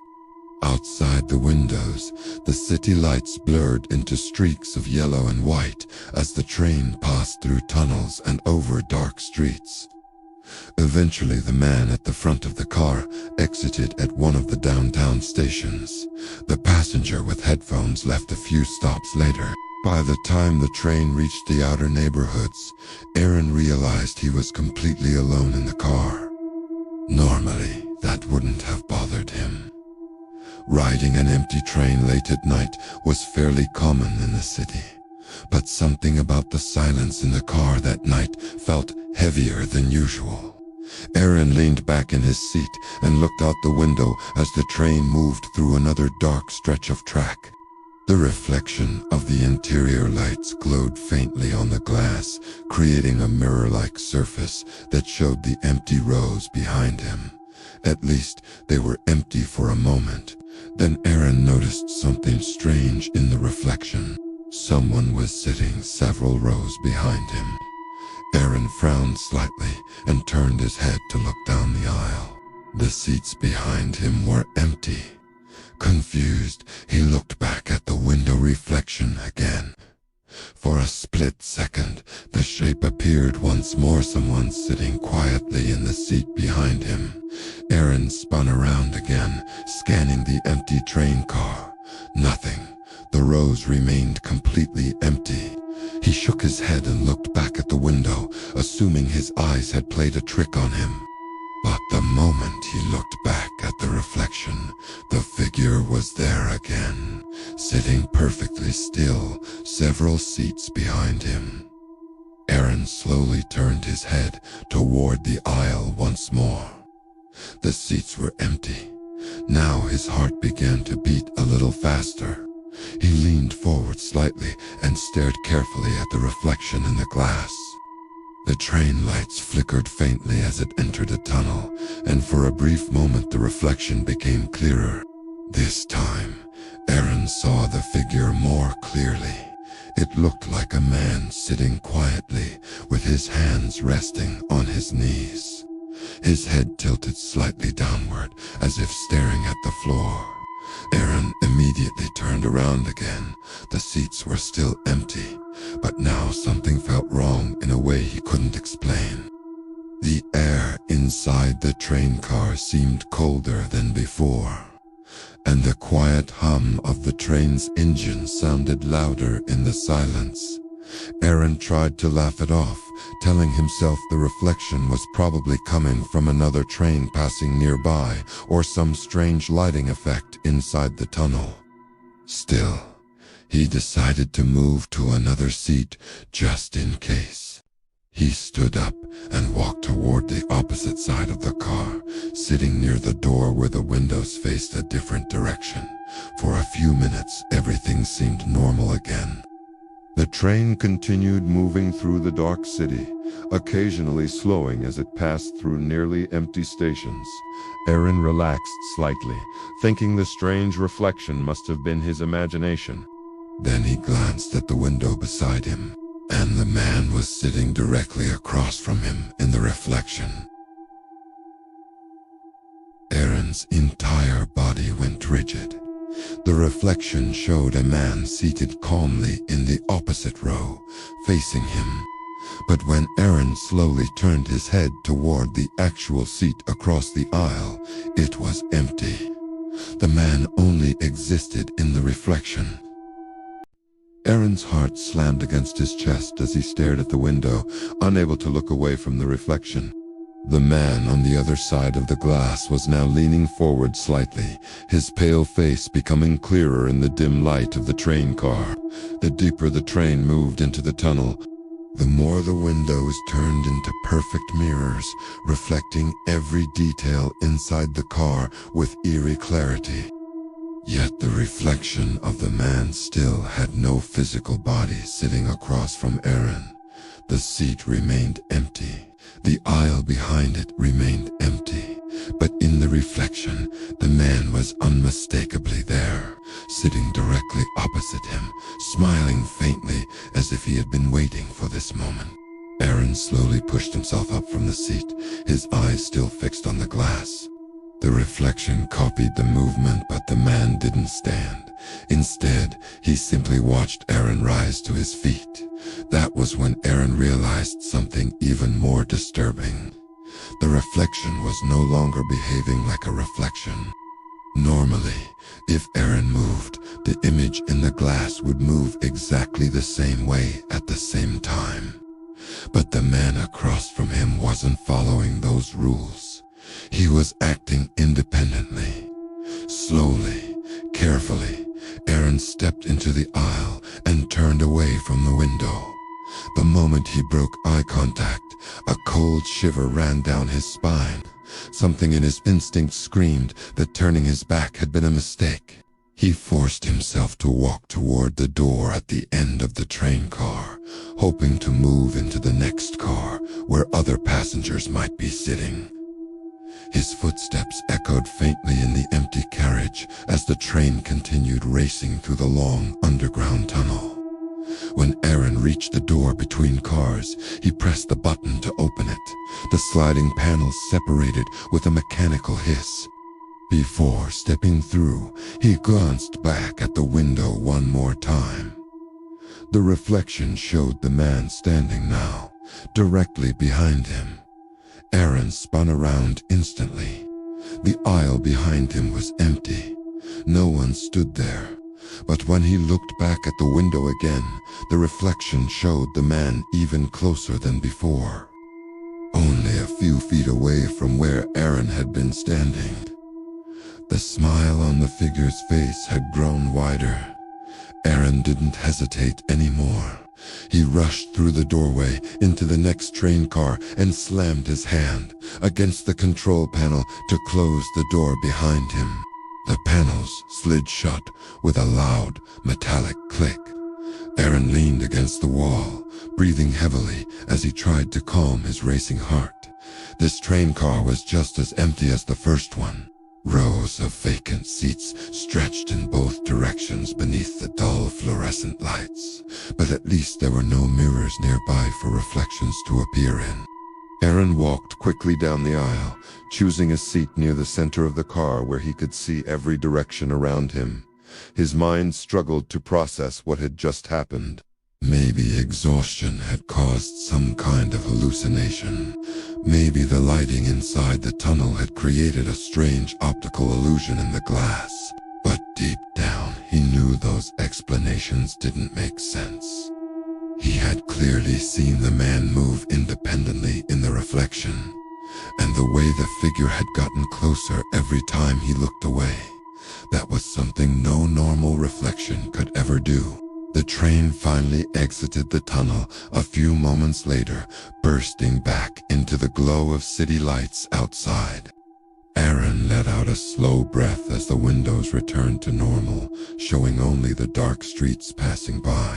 Outside the windows, the city lights blurred into streaks of yellow and white as the train passed through tunnels and over dark streets. Eventually, the man at the front of the car exited at one of the downtown stations. The passenger with headphones left a few stops later. By the time the train reached the outer neighborhoods, Aaron realized he was completely alone in the car. Normally, that wouldn't have bothered him. Riding an empty train late at night was fairly common in the city, but something about the silence in the car that night felt heavier than usual. Aaron leaned back in his seat and looked out the window as the train moved through another dark stretch of track. The reflection of the interior lights glowed faintly on the glass, creating a mirror-like surface that showed the empty rows behind him. At least, they were empty for a moment. Then Aaron noticed something strange in the reflection. Someone was sitting several rows behind him. Aaron frowned slightly and turned his head to look down the aisle. The seats behind him were empty. Confused, he looked back at the window reflection again. For a split second, the shape appeared once more, someone sitting quietly in the seat behind him. Aaron spun around again, scanning the empty train car. Nothing. The rows remained completely empty. He shook his head and looked back at the window, assuming his eyes had played a trick on him. But the moment he looked back at the reflection, the figure was there again, sitting perfectly still, several seats behind him. Aaron slowly turned his head toward the aisle once more. The seats were empty. Now his heart began to beat a little faster. He leaned forward slightly and stared carefully at the reflection in the glass. The train lights flickered faintly as it entered a tunnel, and for a brief moment the reflection became clearer. This time, Aaron saw the figure more clearly. It looked like a man sitting quietly, with his hands resting on his knees. His head tilted slightly downward, as if staring at the floor. Aaron immediately turned around again. The seats were still empty, but now something felt wrong in a way he couldn't explain. The air inside the train car seemed colder than before, and the quiet hum of the train's engine sounded louder in the silence. Aaron tried to laugh it off, telling himself the reflection was probably coming from another train passing nearby or some strange lighting effect inside the tunnel. Still, he decided to move to another seat just in case. He stood up and walked toward the opposite side of the car, sitting near the door where the windows faced a different direction. For a few minutes, everything seemed normal again. The train continued moving through the dark city, occasionally slowing as it passed through nearly empty stations. Aaron relaxed slightly, thinking the strange reflection must have been his imagination. Then he glanced at the window beside him, and the man was sitting directly across from him in the reflection. Aaron's entire body went rigid. The reflection showed a man seated calmly in the opposite row, facing him. But when Aaron slowly turned his head toward the actual seat across the aisle, it was empty. The man only existed in the reflection. Aaron's heart slammed against his chest as he stared at the window, unable to look away from the reflection. The man on the other side of the glass was now leaning forward slightly, his pale face becoming clearer in the dim light of the train car. The deeper the train moved into the tunnel, the more the windows turned into perfect mirrors, reflecting every detail inside the car with eerie clarity. Yet the reflection of the man still had no physical body sitting across from Aaron. The seat remained empty. The aisle behind it remained empty, but in the reflection, the man was unmistakably there, sitting directly opposite him, smiling faintly as if he had been waiting for this moment. Aaron slowly pushed himself up from the seat, his eyes still fixed on the glass. The reflection copied the movement, but the man didn't stand. Instead, he simply watched Aaron rise to his feet. That was when Aaron realized something even more disturbing. The reflection was no longer behaving like a reflection. Normally, if Aaron moved, the image in the glass would move exactly the same way at the same time. But the man across from him wasn't following those rules. He was acting independently. Slowly, carefully, Aaron stepped into the aisle and turned away from the window. The moment he broke eye contact, a cold shiver ran down his spine. Something in his instinct screamed that turning his back had been a mistake. He forced himself to walk toward the door at the end of the train car, hoping to move into the next car where other passengers might be sitting. His footsteps echoed faintly in the empty carriage as the train continued racing through the long underground tunnel. When Aaron reached the door between cars, he pressed the button to open it. The sliding panels separated with a mechanical hiss. Before stepping through, he glanced back at the window one more time. The reflection showed the man standing now, directly behind him. Aaron spun around instantly. The aisle behind him was empty. No one stood there. But when he looked back at the window again, the reflection showed the man even closer than before. Only a few feet away from where Aaron had been standing. The smile on the figure's face had grown wider. Aaron didn't hesitate anymore. He rushed through the doorway into the next train car and slammed his hand against the control panel to close the door behind him. The panels slid shut with a loud, metallic click. Aaron leaned against the wall, breathing heavily as he tried to calm his racing heart. This train car was just as empty as the first one. Rows of vacant seats stretched in both directions beneath the dull fluorescent lights, but at least there were no mirrors nearby for reflections to appear in. Aaron walked quickly down the aisle, choosing a seat near the center of the car where he could see every direction around him. His mind struggled to process what had just happened. Maybe exhaustion had caused some kind of hallucination. Maybe the lighting inside the tunnel had created a strange optical illusion in the glass. But deep down, he knew those explanations didn't make sense. He had clearly seen the man move independently in the reflection, and the way the figure had gotten closer every time he looked away. That was something no normal reflection could ever do. The train finally exited the tunnel a few moments later, bursting back into the glow of city lights outside. Aaron let out a slow breath as the windows returned to normal, showing only the dark streets passing by.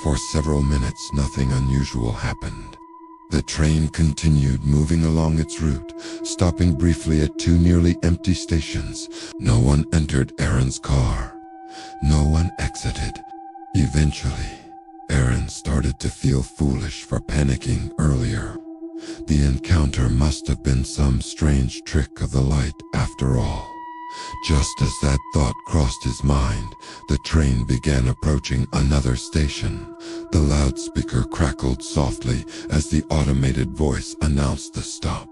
For several minutes, nothing unusual happened. The train continued moving along its route, stopping briefly at two nearly empty stations. No one entered Aaron's car. No one exited. Eventually, Aaron started to feel foolish for panicking earlier. The encounter must have been some strange trick of the light after all. Just as that thought crossed his mind, the train began approaching another station. The loudspeaker crackled softly as the automated voice announced the stop.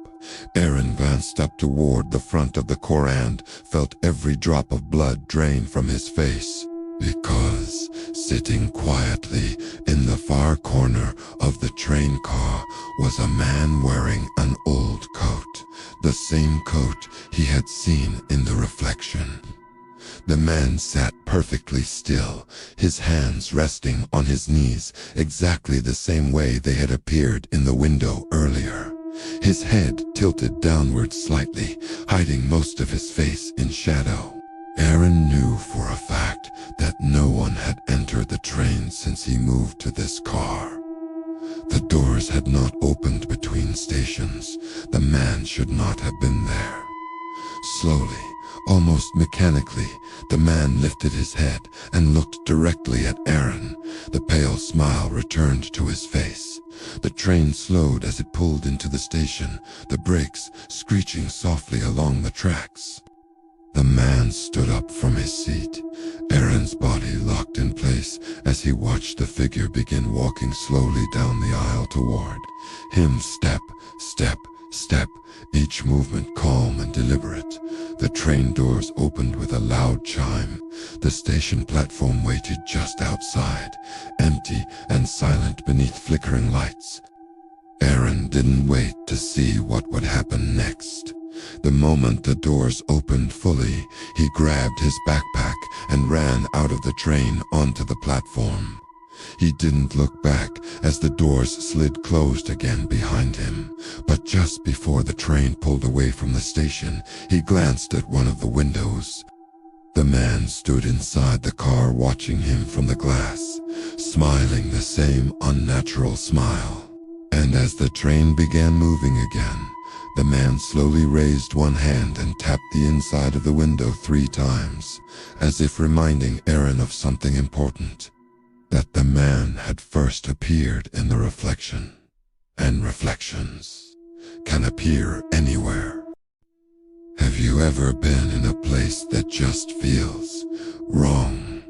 Aaron glanced up toward the front of the car and felt every drop of blood drain from his face. Because sitting quietly in the far corner of the train car was a man wearing an old coat, the same coat he had seen in the reflection. The man sat perfectly still, his hands resting on his knees exactly the same way they had appeared in the window earlier. His head tilted downward slightly, hiding most of his face in shadow. Aaron knew for a fact that no one had entered the train since he moved to this car. The doors had not opened between stations. The man should not have been there. Slowly, almost mechanically, the man lifted his head and looked directly at Aaron. The pale smile returned to his face. The train slowed as it pulled into the station, the brakes screeching softly along the tracks. The man stood up from his seat, Aaron's body locked in place as he watched the figure begin walking slowly down the aisle toward him. Step, step, step, each movement calm and deliberate. The train doors opened with a loud chime. The station platform waited just outside, empty and silent beneath flickering lights. Aaron didn't wait to see what would happen next. The moment the doors opened fully, he grabbed his backpack and ran out of the train onto the platform. He didn't look back as the doors slid closed again behind him, but just before the train pulled away from the station, he glanced at one of the windows. The man stood inside the car watching him from the glass, smiling the same unnatural smile. And as the train began moving again, the man slowly raised one hand and tapped the inside of the window 3 times, as if reminding Aaron of something important. That the man had first appeared in the reflection, and reflections can appear anywhere. Have you ever been in a place that just feels wrong?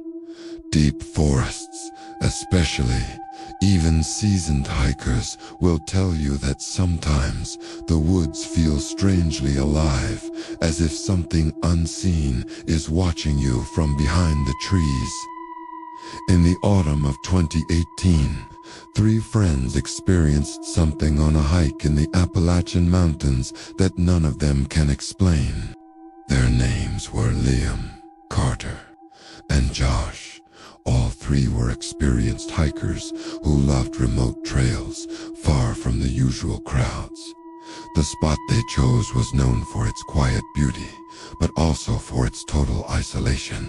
Deep forests, especially. Even seasoned hikers will tell you that sometimes the woods feel strangely alive, as if something unseen is watching you from behind the trees. In the autumn of 2018, 3 friends experienced something on a hike in the Appalachian Mountains that none of them can explain. Their names were Liam, Carter, and Josh. All 3 were experienced hikers who loved remote trails, far from the usual crowds. The spot they chose was known for its quiet beauty, but also for its total isolation.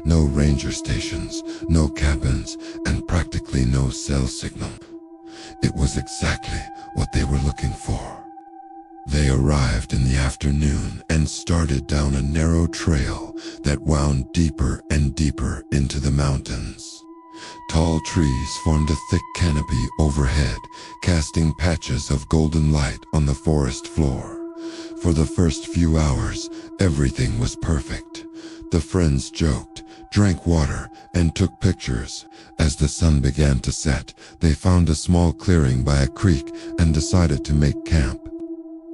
No ranger stations, no cabins, and practically no cell signal. It was exactly what they were looking for. They arrived in the afternoon and started down a narrow trail that wound deeper and deeper into the mountains. Tall trees formed a thick canopy overhead, casting patches of golden light on the forest floor. For the first few hours, everything was perfect. The friends joked, drank water, and took pictures. As the sun began to set, they found a small clearing by a creek and decided to make camp.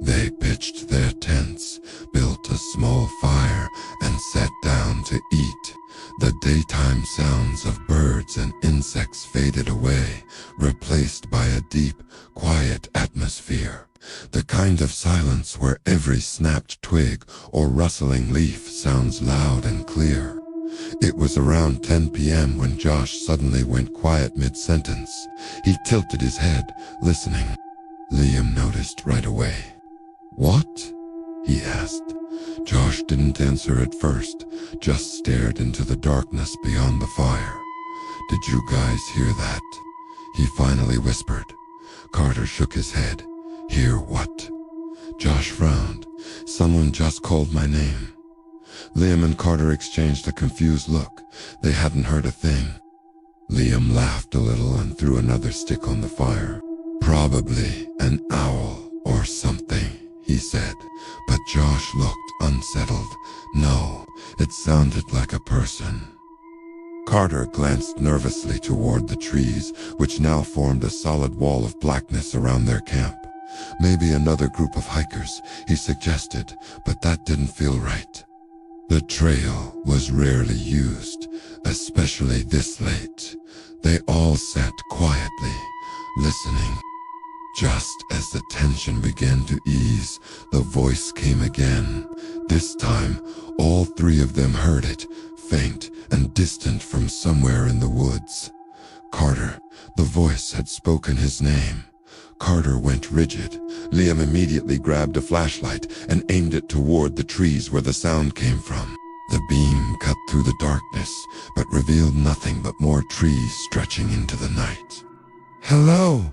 They pitched their tents, built a small fire, and sat down to eat. The daytime sounds of birds and insects faded away, replaced by a deep, quiet atmosphere. The kind of silence where every snapped twig or rustling leaf sounds loud and clear. It was around 10 p.m. when Josh suddenly went quiet mid-sentence. He tilted his head, listening. Liam noticed right away. "What?" he asked. Josh didn't answer at first, just stared into the darkness beyond the fire. Did you guys hear that? He finally whispered. Carter shook his head. Hear what? Josh frowned. Someone just called my name. Liam and Carter exchanged a confused look. They hadn't heard a thing. Liam laughed a little and threw another stick on the fire. Probably an owl or something, he said, but Josh looked unsettled. No, it sounded like a person. Carter glanced nervously toward the trees, which now formed a solid wall of blackness around their camp. Maybe another group of hikers, he suggested, but that didn't feel right. The trail was rarely used, especially this late. They all sat quietly, listening. Just as the tension began to ease, the voice came again. This time, all three of them heard it, faint and distant from somewhere in the woods. Carter, the voice had spoken his name. Carter went rigid. Liam immediately grabbed a flashlight and aimed it toward the trees where the sound came from. The beam cut through the darkness, but revealed nothing but more trees stretching into the night. "Hello,"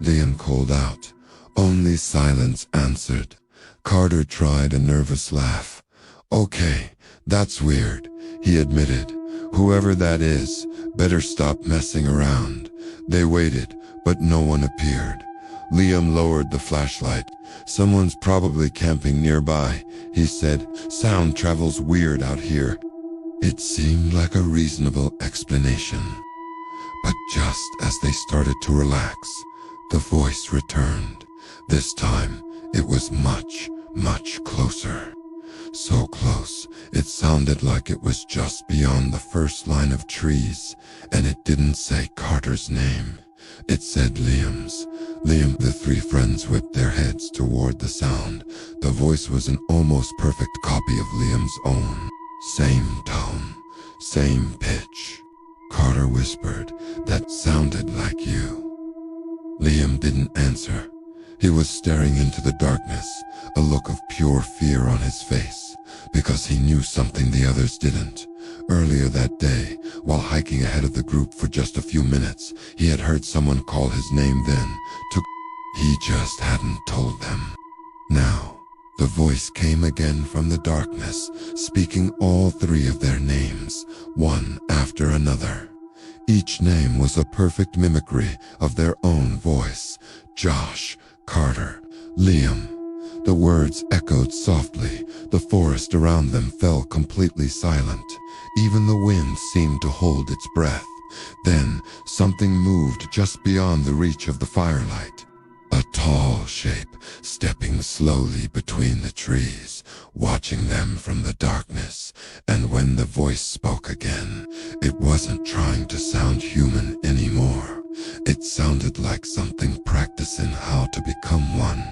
Liam called out. Only silence answered. Carter tried a nervous laugh. "Okay, that's weird," he admitted. "Whoever that is, better stop messing around." They waited, but no one appeared. Liam lowered the flashlight. "Someone's probably camping nearby," he said. "Sound travels weird out here." It seemed like a reasonable explanation. But just as they started to relax, the voice returned. This time, it was much, much closer. So close, it sounded like it was just beyond the first line of trees, and it didn't say Carter's name. It said Liam's. Liam, the three friends whipped their heads toward the sound. The voice was an almost perfect copy of Liam's own. Same tone, same pitch. Carter whispered, "That sounded like you." Liam didn't answer. He was staring into the darkness, a look of pure fear on his face, because he knew something the others didn't. Earlier that day, while hiking ahead of the group for just a few minutes, he had heard someone call his name then. He just hadn't told them. Now, the voice came again from the darkness, speaking all three of their names, one after another. Each name was a perfect mimicry of their own voice. Josh, Carter, Liam. The words echoed softly. The forest around them fell completely silent. Even the wind seemed to hold its breath. Then, something moved just beyond the reach of the firelight. A tall shape, stepping slowly between the trees, watching them from the darkness. And when the voice spoke again, it wasn't trying to sound human anymore. It sounded like something practicing how to become one.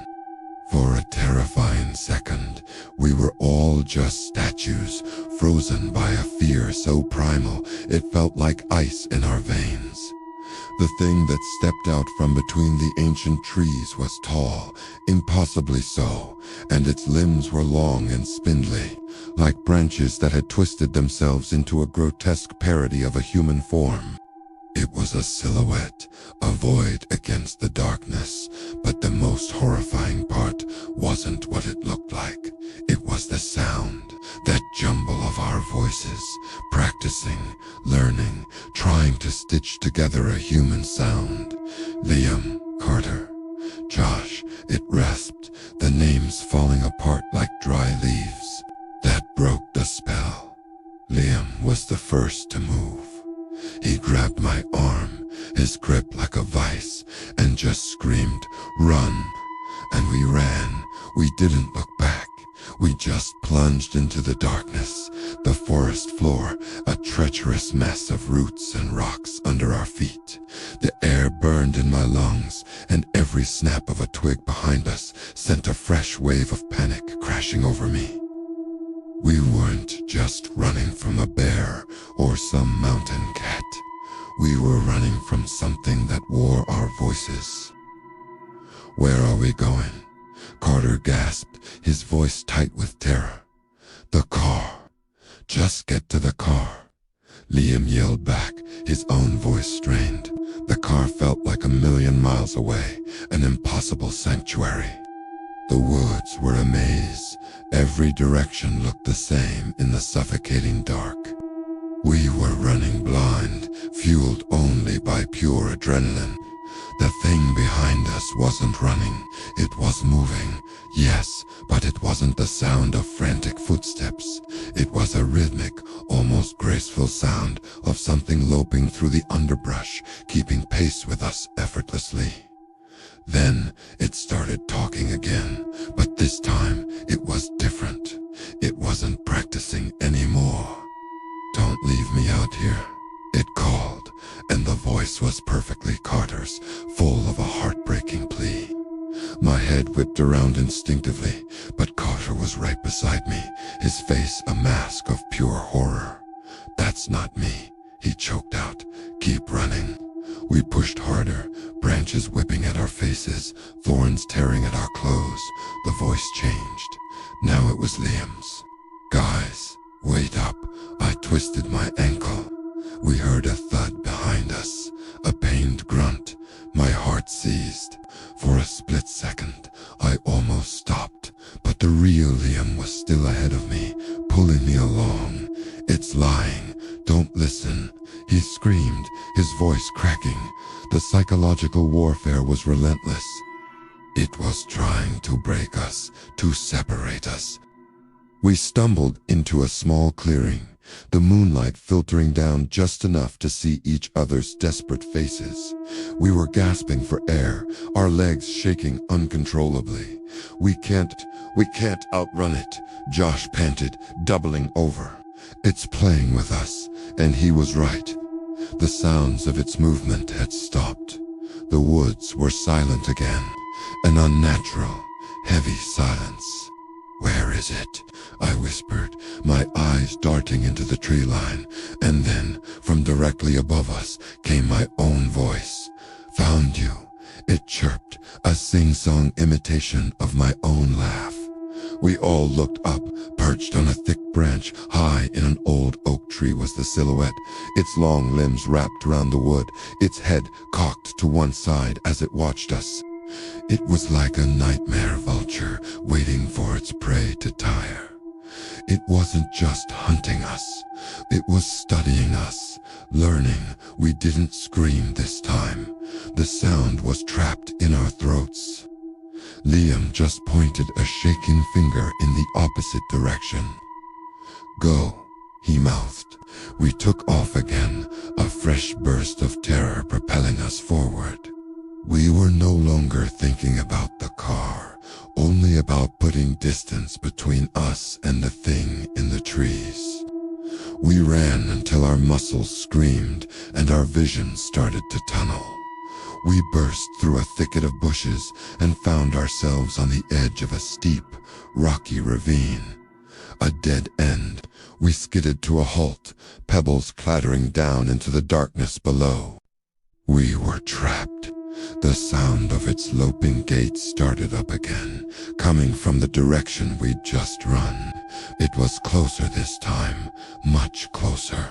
For a terrifying second, we were all just statues, frozen by a fear so primal it felt like ice in our veins. The thing that stepped out from between the ancient trees was tall, impossibly so, and its limbs were long and spindly, like branches that had twisted themselves into a grotesque parody of a human form. It was a silhouette, a void against the darkness, but the most horrifying part wasn't what it looked like. It was the sound, that jumble of our voices, practicing, learning, trying to stitch together a human sound. Liam, Carter, Josh, it rasped, the names falling apart like dry leaves. That broke the spell. Liam was the first to move. He grabbed my arm, his grip like a vice, and just screamed, "Run!" And we ran. We didn't look back. We just plunged into the darkness, the forest floor, a treacherous mess of roots and rocks under our feet. The air burned in my lungs, and every snap of a twig behind us sent a fresh wave of panic crashing over me. We weren't just running from a bear or some mountain cat. We were running from something that wore our voices. "Where are we going?" Carter gasped, his voice tight with terror. "The car. Just get to the car." Liam yelled back, his own voice strained. The car felt like a million miles away, an impossible sanctuary. The woods were a maze. Every direction looked the same in the suffocating dark. We were running blind, fueled only by pure adrenaline. The thing behind us wasn't running, it was moving. Yes, but it wasn't the sound of frantic footsteps. It was a rhythmic, almost graceful sound of something loping through the underbrush, keeping pace with us effortlessly. Then it started talking again, but this time it was different. It wasn't practicing anymore. "Don't leave me out here," it called, and the voice was perfectly Carter's, full of a heartbreaking plea. My head whipped around instinctively, but Carter was right beside me, his face a mask of pure horror. "That's not me," he choked out. "Keep running." We pushed harder, branches whipping at our faces, thorns tearing at our clothes. The voice changed. Now it was Liam's. "Guys, wait up." I twisted my ankle. We heard a thud behind us, a pained grunt. My heart seized. For a split second, I almost stopped, but the real Liam was still ahead of me, pulling me along. "It's lying. Don't listen," he screamed, his voice cracking. The psychological warfare was relentless. It was trying to break us, to separate us. We stumbled into a small clearing, the moonlight filtering down just enough to see each other's desperate faces. We were gasping for air, our legs shaking uncontrollably. We can't outrun it," Josh panted, doubling over. "It's playing with us," and he was right. The sounds of its movement had stopped. The woods were silent again, an unnatural, heavy silence. "Where is it?" I whispered, my eyes darting into the tree line, and then, from directly above us, came my own voice. "Found you," it chirped, a sing-song imitation of my own laugh. We all looked up. Perched on a thick branch, high in an old oak tree was the silhouette, its long limbs wrapped around the wood, its head cocked to one side as it watched us. It was like a nightmare vulture waiting for its prey to tire. It wasn't just hunting us, it was studying us, learning. We didn't scream this time. The sound was trapped in our throats. Liam just pointed a shaking finger in the opposite direction. "Go," he mouthed. We took off again, a fresh burst of terror propelling us forward. We were no longer thinking about the car, only about putting distance between us and the thing in the trees. We ran until our muscles screamed and our vision started to tunnel. We burst through a thicket of bushes and found ourselves on the edge of a steep, rocky ravine. A dead end. We skidded to a halt, pebbles clattering down into the darkness below. We were trapped. The sound of its loping gait started up again, coming from the direction we'd just run. It was closer this time, much closer.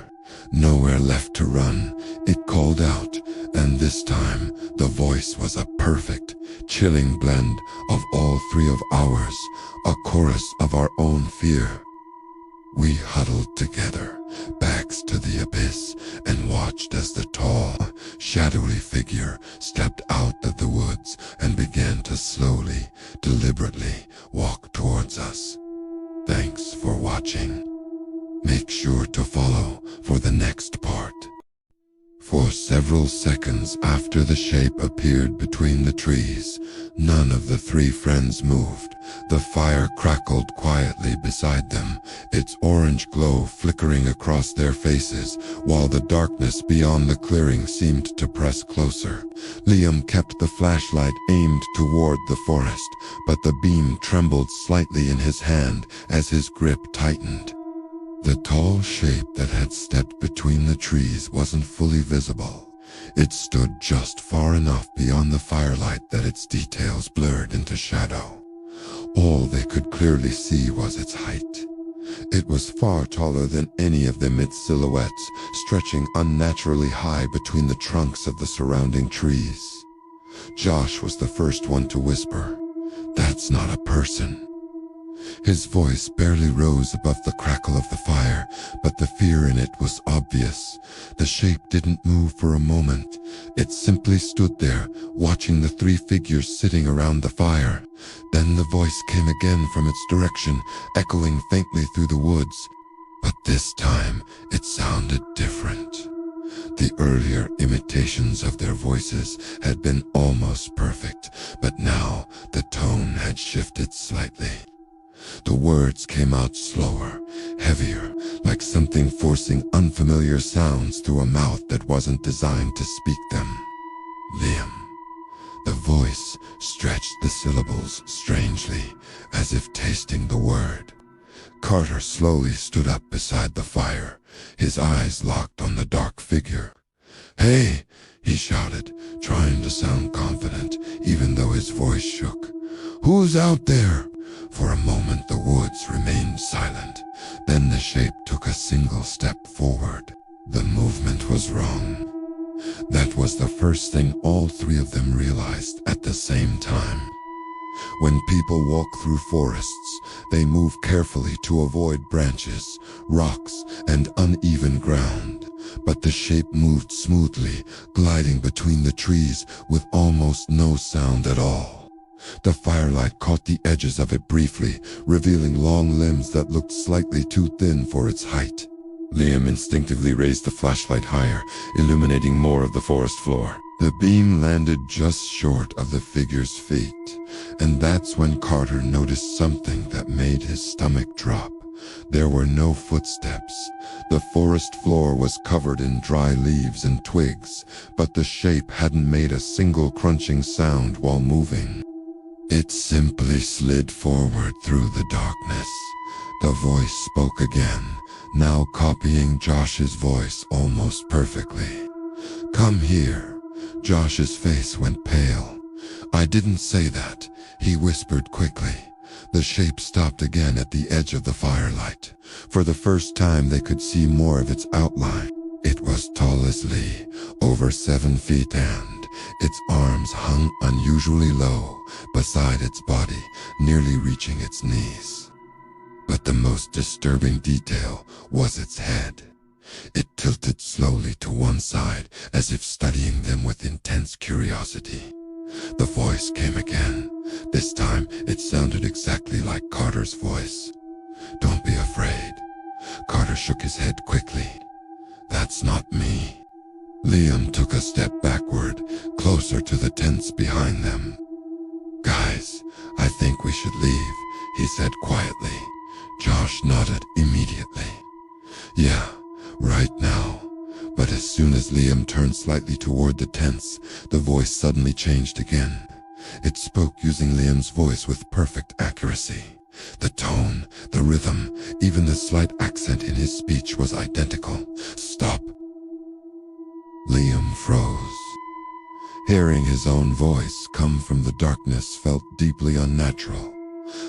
Nowhere left to run, it called out, and this time the voice was a perfect, chilling blend of all three of ours, a chorus of our own fear. We huddled together, backs to the abyss, and watched as the tall, shadowy figure stepped out of the woods and began to slowly, deliberately walk towards us. Thanks for watching. Make sure to follow for the next part. For several seconds after the shape appeared between the trees, none of the three friends moved. The fire crackled quietly beside them, its orange glow flickering across their faces, while the darkness beyond the clearing seemed to press closer. Liam kept the flashlight aimed toward the forest, but the beam trembled slightly in his hand as his grip tightened. The tall shape that had stepped between the trees wasn't fully visible. It stood just far enough beyond the firelight that its details blurred into shadow. All they could clearly see was its height. It was far taller than any of them, its silhouettes stretching unnaturally high between the trunks of the surrounding trees. Josh was the first one to whisper, "That's not a person." His voice barely rose above the crackle of the fire, but the fear in it was obvious. The shape didn't move for a moment. It simply stood there, watching the three figures sitting around the fire. Then the voice came again from its direction, echoing faintly through the woods. But this time, it sounded different. The earlier imitations of their voices had been almost perfect, but now the tone had shifted slightly. The words came out slower, heavier, like something forcing unfamiliar sounds through a mouth that wasn't designed to speak them. Liam. The voice stretched the syllables strangely, as if tasting the word. Carter slowly stood up beside the fire, his eyes locked on the dark figure. "Hey!" he shouted, trying to sound confident, even though his voice shook. "Who's out there?" For a moment the woods remained silent. Then the shape took a single step forward. The movement was wrong. That was the first thing all three of them realized at the same time. When people walk through forests, they move carefully to avoid branches, rocks, and uneven ground. But the shape moved smoothly, gliding between the trees with almost no sound at all. The firelight caught the edges of it briefly, revealing long limbs that looked slightly too thin for its height. Liam instinctively raised the flashlight higher, illuminating more of the forest floor. The beam landed just short of the figure's feet, and that's when Carter noticed something that made his stomach drop. There were no footsteps. The forest floor was covered in dry leaves and twigs, but the shape hadn't made a single crunching sound while moving. It simply slid forward through the darkness. The voice spoke again, now copying Josh's voice almost perfectly. "Come here." Josh's face went pale. "I didn't say that," he whispered quickly. The shape stopped again at the edge of the firelight. For the first time they could see more of its outline. It was tall as Lee, over 7 feet, and its arms hung unusually low beside its body, nearly reaching its knees. But the most disturbing detail was its head. It tilted slowly to one side, as if studying them with intense curiosity. The voice came again. This time, it sounded exactly like Carter's voice. "Don't be afraid." Carter shook his head quickly. "That's not me." Liam took a step backward, closer to the tents behind them. "Guys, I think we should leave," he said quietly. Josh nodded immediately. "Yeah, right now." But as soon as Liam turned slightly toward the tents, the voice suddenly changed again. It spoke using Liam's voice with perfect accuracy. The tone, the rhythm, even the slight accent in his speech was identical. "Stop." Liam froze. Hearing his own voice come from the darkness felt deeply unnatural,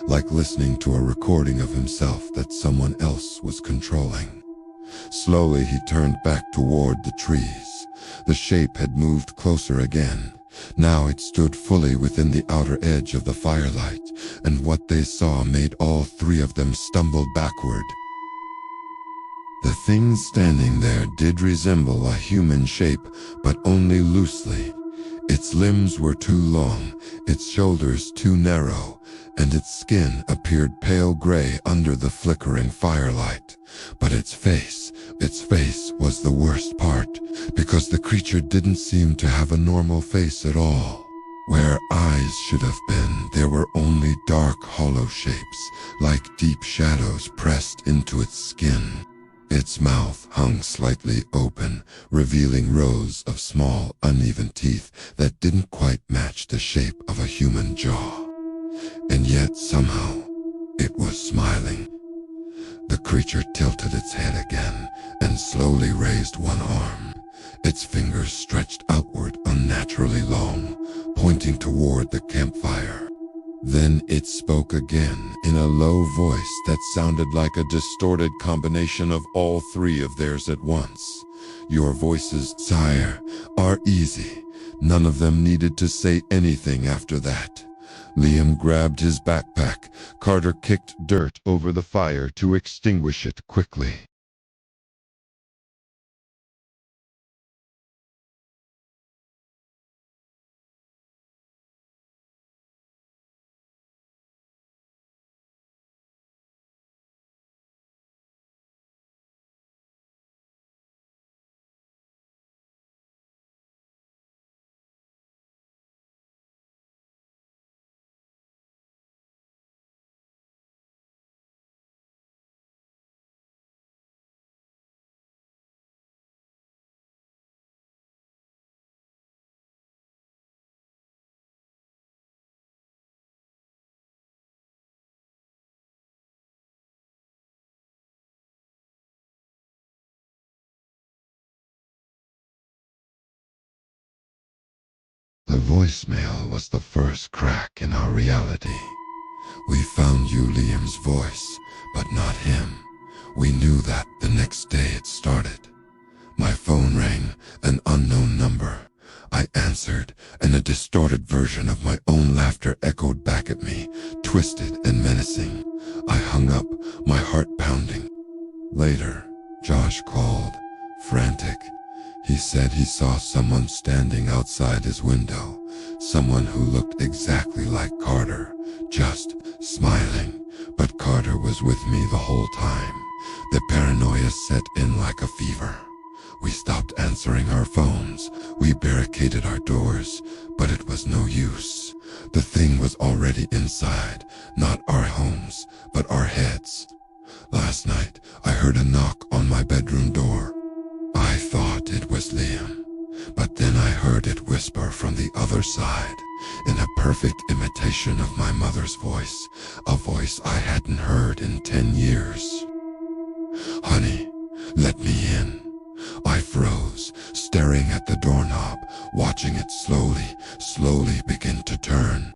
like listening to a recording of himself that someone else was controlling. Slowly he turned back toward the trees. The shape had moved closer again. Now it stood fully within the outer edge of the firelight, and what they saw made all three of them stumble backward. The thing standing there did resemble a human shape, but only loosely. Its limbs were too long, its shoulders too narrow, and its skin appeared pale gray under the flickering firelight. But its face was the worst part, because the creature didn't seem to have a normal face at all. Where eyes should have been, there were only dark, hollow shapes, like deep shadows pressed into its skin. Its mouth hung slightly open, revealing rows of small, uneven teeth that didn't quite match the shape of a human jaw. And yet, somehow, it was smiling. The creature tilted its head again and slowly raised one arm. Its fingers stretched outward unnaturally long, pointing toward the campfire. Then it spoke again in a low voice that sounded like a distorted combination of all three of theirs at once. Your voices, sire, are easy. None of them needed to say anything after that. Liam grabbed his backpack. Carter kicked dirt over the fire to extinguish it quickly. The voicemail was the first crack in our reality. We found you, Liam's voice, but not him. We knew that the next day it started. My phone rang, an unknown number. I answered, and a distorted version of my own laughter echoed back at me, twisted and menacing. I hung up, my heart pounding. Later, Josh called, frantic. He said he saw someone standing outside his window, someone who looked exactly like Carter, just smiling. But Carter was with me the whole time. The paranoia set in like a fever. We stopped answering our phones. We barricaded our doors, but it was no use. The thing was already inside, not our homes, but our heads. Last night, I heard a knock on my bedroom door. I thought it was Liam, but then I heard it whisper from the other side, in a perfect imitation of my mother's voice, a voice I hadn't heard in 10 years. "Honey, let me in." I froze, staring at the doorknob, watching it slowly begin to turn.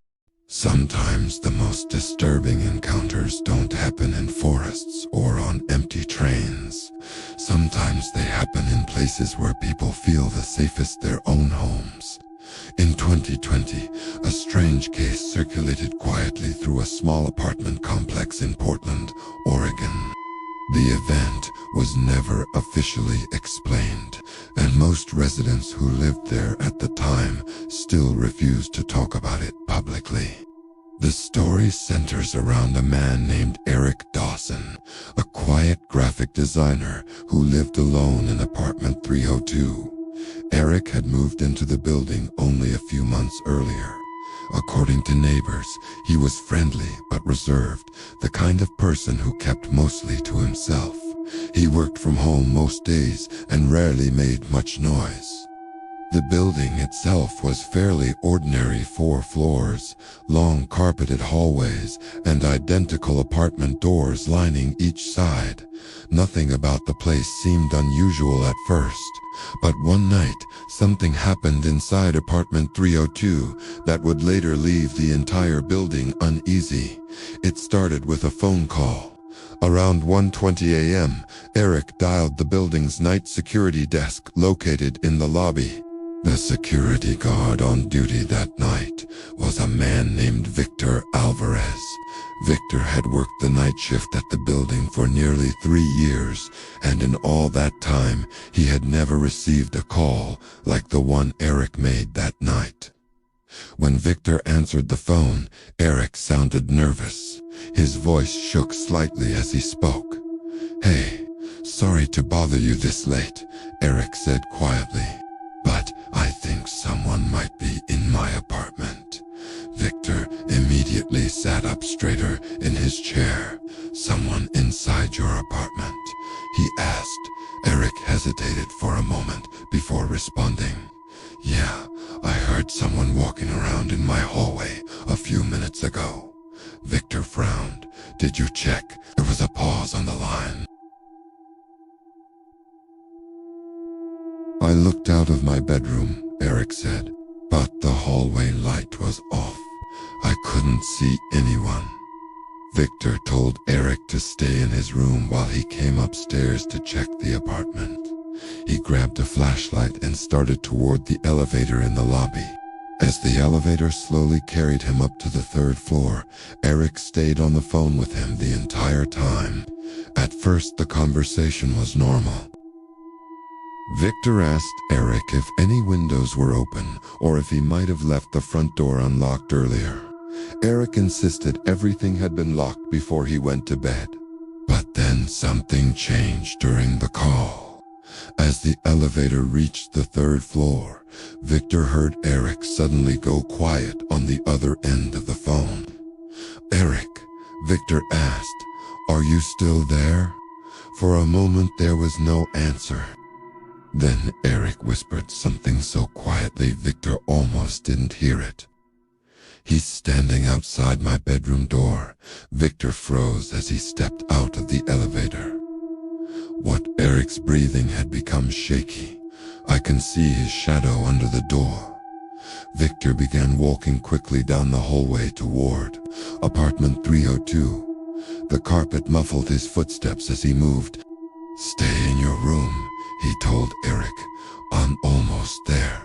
Sometimes the most disturbing encounters don't happen in forests or on empty trains. Sometimes they happen in places where people feel the safest, their own homes. In 2020, a strange case circulated quietly through a small apartment complex in Portland, Oregon. The event was never officially explained, and most residents who lived there at the time still refused to talk about it publicly. The story centers around a man named Eric Dawson, a quiet graphic designer who lived alone in apartment 302. Eric had moved into the building only a few months earlier. According to neighbors, he was friendly but reserved, the kind of person who kept mostly to himself. He worked from home most days and rarely made much noise. The building itself was fairly ordinary: 4 floors, long carpeted hallways, and identical apartment doors lining each side. Nothing about the place seemed unusual at first, but one night something happened inside apartment 302 that would later leave the entire building uneasy. It started with a phone call. Around 1:20 a.m., Eric dialed the building's night security desk located in the lobby. The security guard on duty that night was a man named Victor Alvarez. Victor had worked the night shift at the building for nearly 3 years, and in all that time, he had never received a call like the one Eric made that night. When Victor answered the phone, Eric sounded nervous. His voice shook slightly as he spoke. "Hey, sorry to bother you this late," Eric said quietly, "but I think someone might be in my apartment." Victor immediately sat up straighter in his chair. "Someone inside your apartment?" he asked. Eric hesitated for a moment before responding. "Yeah, I heard someone walking around in my hallway a few minutes ago." Victor frowned. "Did you check?" There was a pause on the line. "I looked out of my bedroom," Eric said, "but the hallway light was off. I couldn't couldn't see anyone. Victor told Eric to stay in his room while he came upstairs to check the apartment. He grabbed a flashlight and started toward the elevator in the lobby. As the elevator slowly carried him up to the third floor, Eric stayed on the phone with him the entire time. At first, the conversation was normal. Victor asked Eric if any windows were open or if he might have left the front door unlocked earlier. Eric insisted everything had been locked before he went to bed. But then something changed during the call. As the elevator reached the third floor, Victor heard Eric suddenly go quiet on the other end of the phone. "Eric," Victor asked, "are you still there?" For a moment there was no answer. Then Eric whispered something so quietly Victor almost didn't hear it. "He's standing outside my bedroom door." Victor froze as he stepped out of the elevator. Eric's breathing had become shaky. "I can see his shadow under the door." Victor began walking quickly down the hallway toward apartment 302. The carpet muffled his footsteps as he moved. "Stay in your room," he told Eric. "I'm almost there."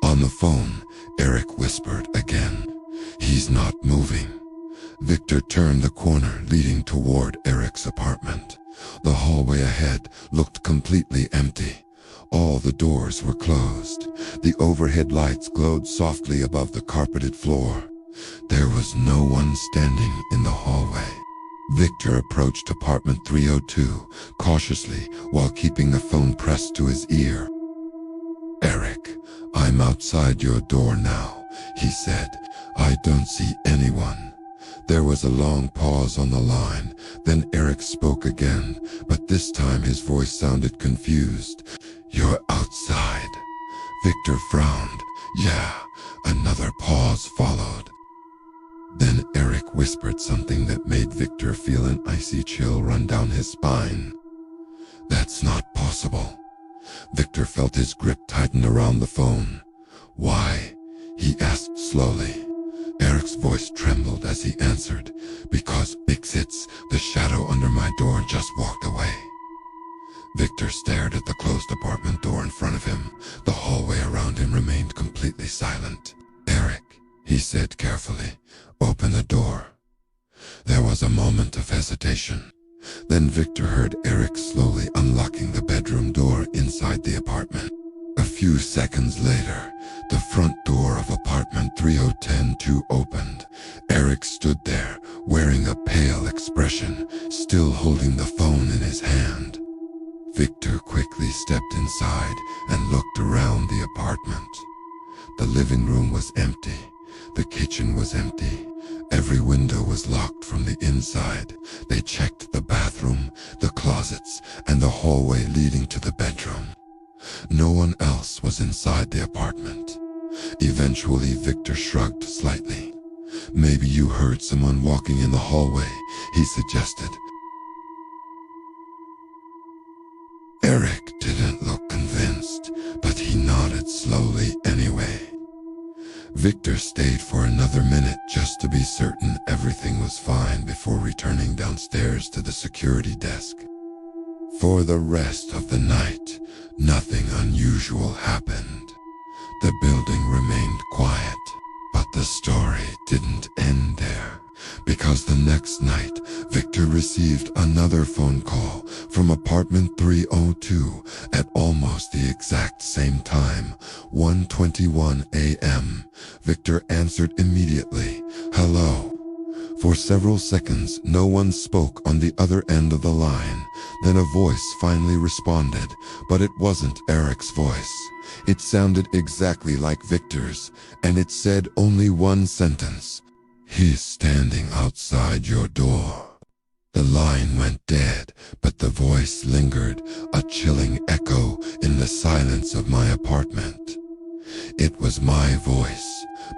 On the phone, Eric whispered again. "He's not moving." Victor turned the corner leading toward Eric's apartment. The hallway ahead looked completely empty. All the doors were closed. The overhead lights glowed softly above the carpeted floor. There was no one standing in the hallway. Victor approached apartment 302 cautiously while keeping the phone pressed to his ear. "Eric, I'm outside your door now," he said. "I don't see anyone." There was a long pause on the line. Then Eric spoke again, but this time his voice sounded confused. "You're outside." Victor frowned. "Yeah." Another pause followed. Then Eric whispered something that made Victor feel an icy chill run down his spine. "That's not possible." Victor felt his grip tighten around the phone. "Why?" he asked slowly. Eric's voice trembled as he answered, "Because Bixits, the shadow under my door, just walked away." Victor stared at the closed apartment door in front of him. The hallway around him remained completely silent. "Eric," he said carefully, "open the door." There was a moment of hesitation. Then Victor heard Eric slowly unlocking the bedroom door inside the apartment. A few seconds later, the front door of apartment 302 opened. Eric stood there, wearing a pale expression, still holding the phone in his hand. Victor quickly stepped inside and looked around the apartment. The living room was empty. The kitchen was empty. Every window was locked from the inside. They checked the bathroom, the closets, and the hallway leading to the bedroom. No one else was inside the apartment. Eventually, Victor shrugged slightly. "Maybe you heard someone walking in the hallway," he suggested. Eric didn't look convinced, but he nodded slowly anyway. Victor stayed for another minute just to be certain everything was fine before returning downstairs to the security desk. For the rest of the night, nothing unusual happened. The building remained quiet, but the story didn't end there, because the next night, Victor received another phone call from apartment 302 at almost the exact same time, 1:21 a.m. Victor answered immediately. "Hello." For several seconds, no one spoke on the other end of the line. Then a voice finally responded, but it wasn't Eric's voice. It sounded exactly like Victor's, and it said only one sentence. "He's standing outside your door." The line went dead, but the voice lingered, a chilling echo in the silence of my apartment. It was my voice,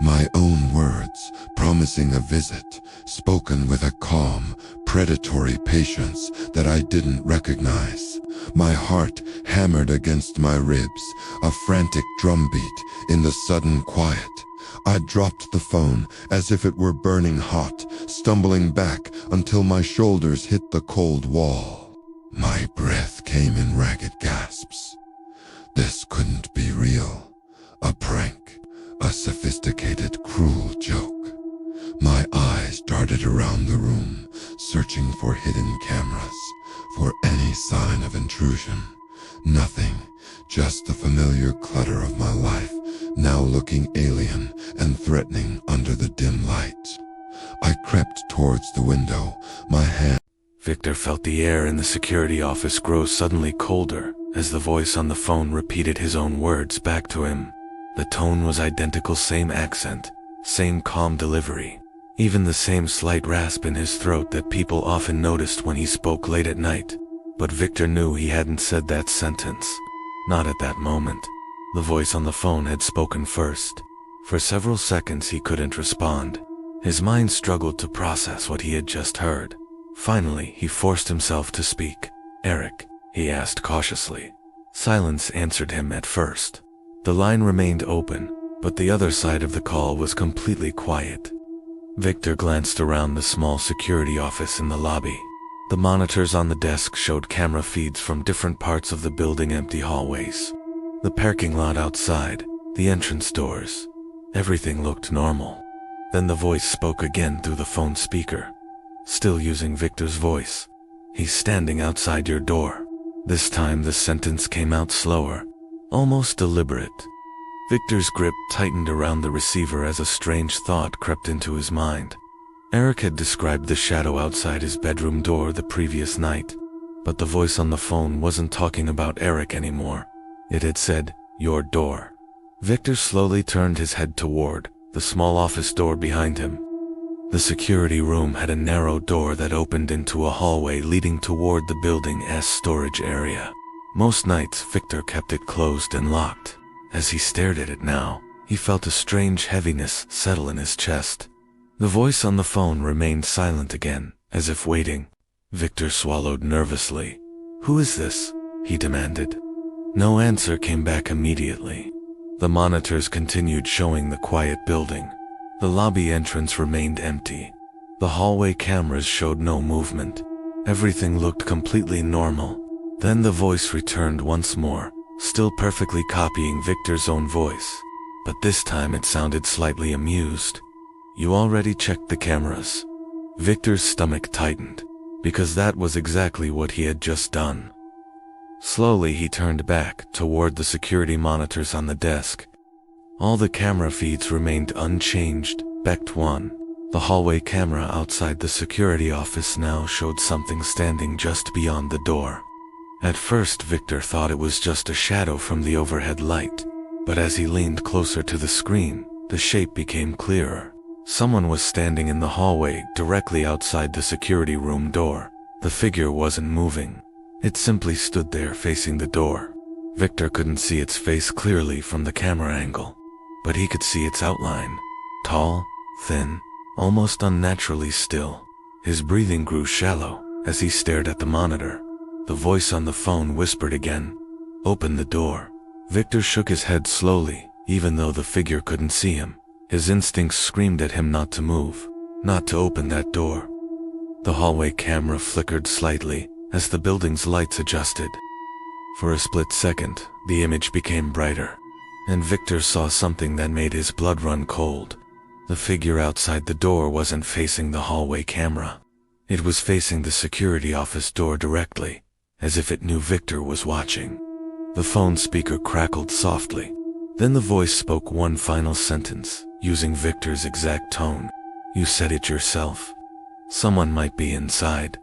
my own words, promising a visit, spoken with a calm, predatory patience that I didn't recognize. My heart hammered against my ribs, a frantic drumbeat in the sudden quiet. I dropped the phone as if it were burning hot, stumbling back until my shoulders hit the cold wall. My breath came in ragged gasps. This couldn't be real. A prank. A sophisticated, cruel joke. My eyes darted around the room, searching for hidden cameras, for any sign of intrusion. Nothing, just the familiar clutter of my life, now looking alien and threatening under the dim light. I crept towards the window, my hand. Victor felt the air in the security office grow suddenly colder as the voice on the phone repeated his own words back to him. The tone was identical, same accent, same calm delivery, even the same slight rasp in his throat that people often noticed when he spoke late at night. But Victor knew he hadn't said that sentence. Not at that moment. The voice on the phone had spoken first. For several seconds he couldn't respond. His mind struggled to process what he had just heard. Finally, he forced himself to speak. "Eric?" he asked cautiously. Silence answered him at first. The line remained open, but the other side of the call was completely quiet. Victor glanced around the small security office in the lobby. The monitors on the desk showed camera feeds from different parts of the building, empty hallways, the parking lot outside, the entrance doors. Everything looked normal. Then the voice spoke again through the phone speaker, still using Victor's voice. "He's standing outside your door." This time the sentence came out slower, almost deliberate. Victor's grip tightened around the receiver as a strange thought crept into his mind. Eric had described the shadow outside his bedroom door the previous night, but the voice on the phone wasn't talking about Eric anymore. It had said, "your door." Victor slowly turned his head toward the small office door behind him. The security room had a narrow door that opened into a hallway leading toward the building's storage area. Most nights, Victor kept it closed and locked. As he stared at it now, he felt a strange heaviness settle in his chest. The voice on the phone remained silent again, as if waiting. Victor swallowed nervously. "Who is this?" he demanded. No answer came back immediately. The monitors continued showing the quiet building. The lobby entrance remained empty. The hallway cameras showed no movement. Everything looked completely normal. Then the voice returned once more, still perfectly copying Victor's own voice. But this time it sounded slightly amused. "You already checked the cameras?" Victor's stomach tightened, because that was exactly what he had just done. Slowly he turned back toward the security monitors on the desk. All the camera feeds remained unchanged, except one. The hallway camera outside the security office now showed something standing just beyond the door. At first Victor thought it was just a shadow from the overhead light, but as he leaned closer to the screen, the shape became clearer. Someone was standing in the hallway directly outside the security room door. The figure wasn't moving. It simply stood there facing the door. Victor couldn't see its face clearly from the camera angle, but he could see its outline. Tall, thin, almost unnaturally still. His breathing grew shallow as he stared at the monitor. The voice on the phone whispered again, "Open the door." Victor shook his head slowly, even though the figure couldn't see him. His instincts screamed at him not to move, not to open that door. The hallway camera flickered slightly as the building's lights adjusted. For a split second, the image became brighter, and Victor saw something that made his blood run cold. The figure outside the door wasn't facing the hallway camera. It was facing the security office door directly, as if it knew Victor was watching. The phone speaker crackled softly. Then the voice spoke one final sentence, using Victor's exact tone. "You said it yourself. Someone might be inside."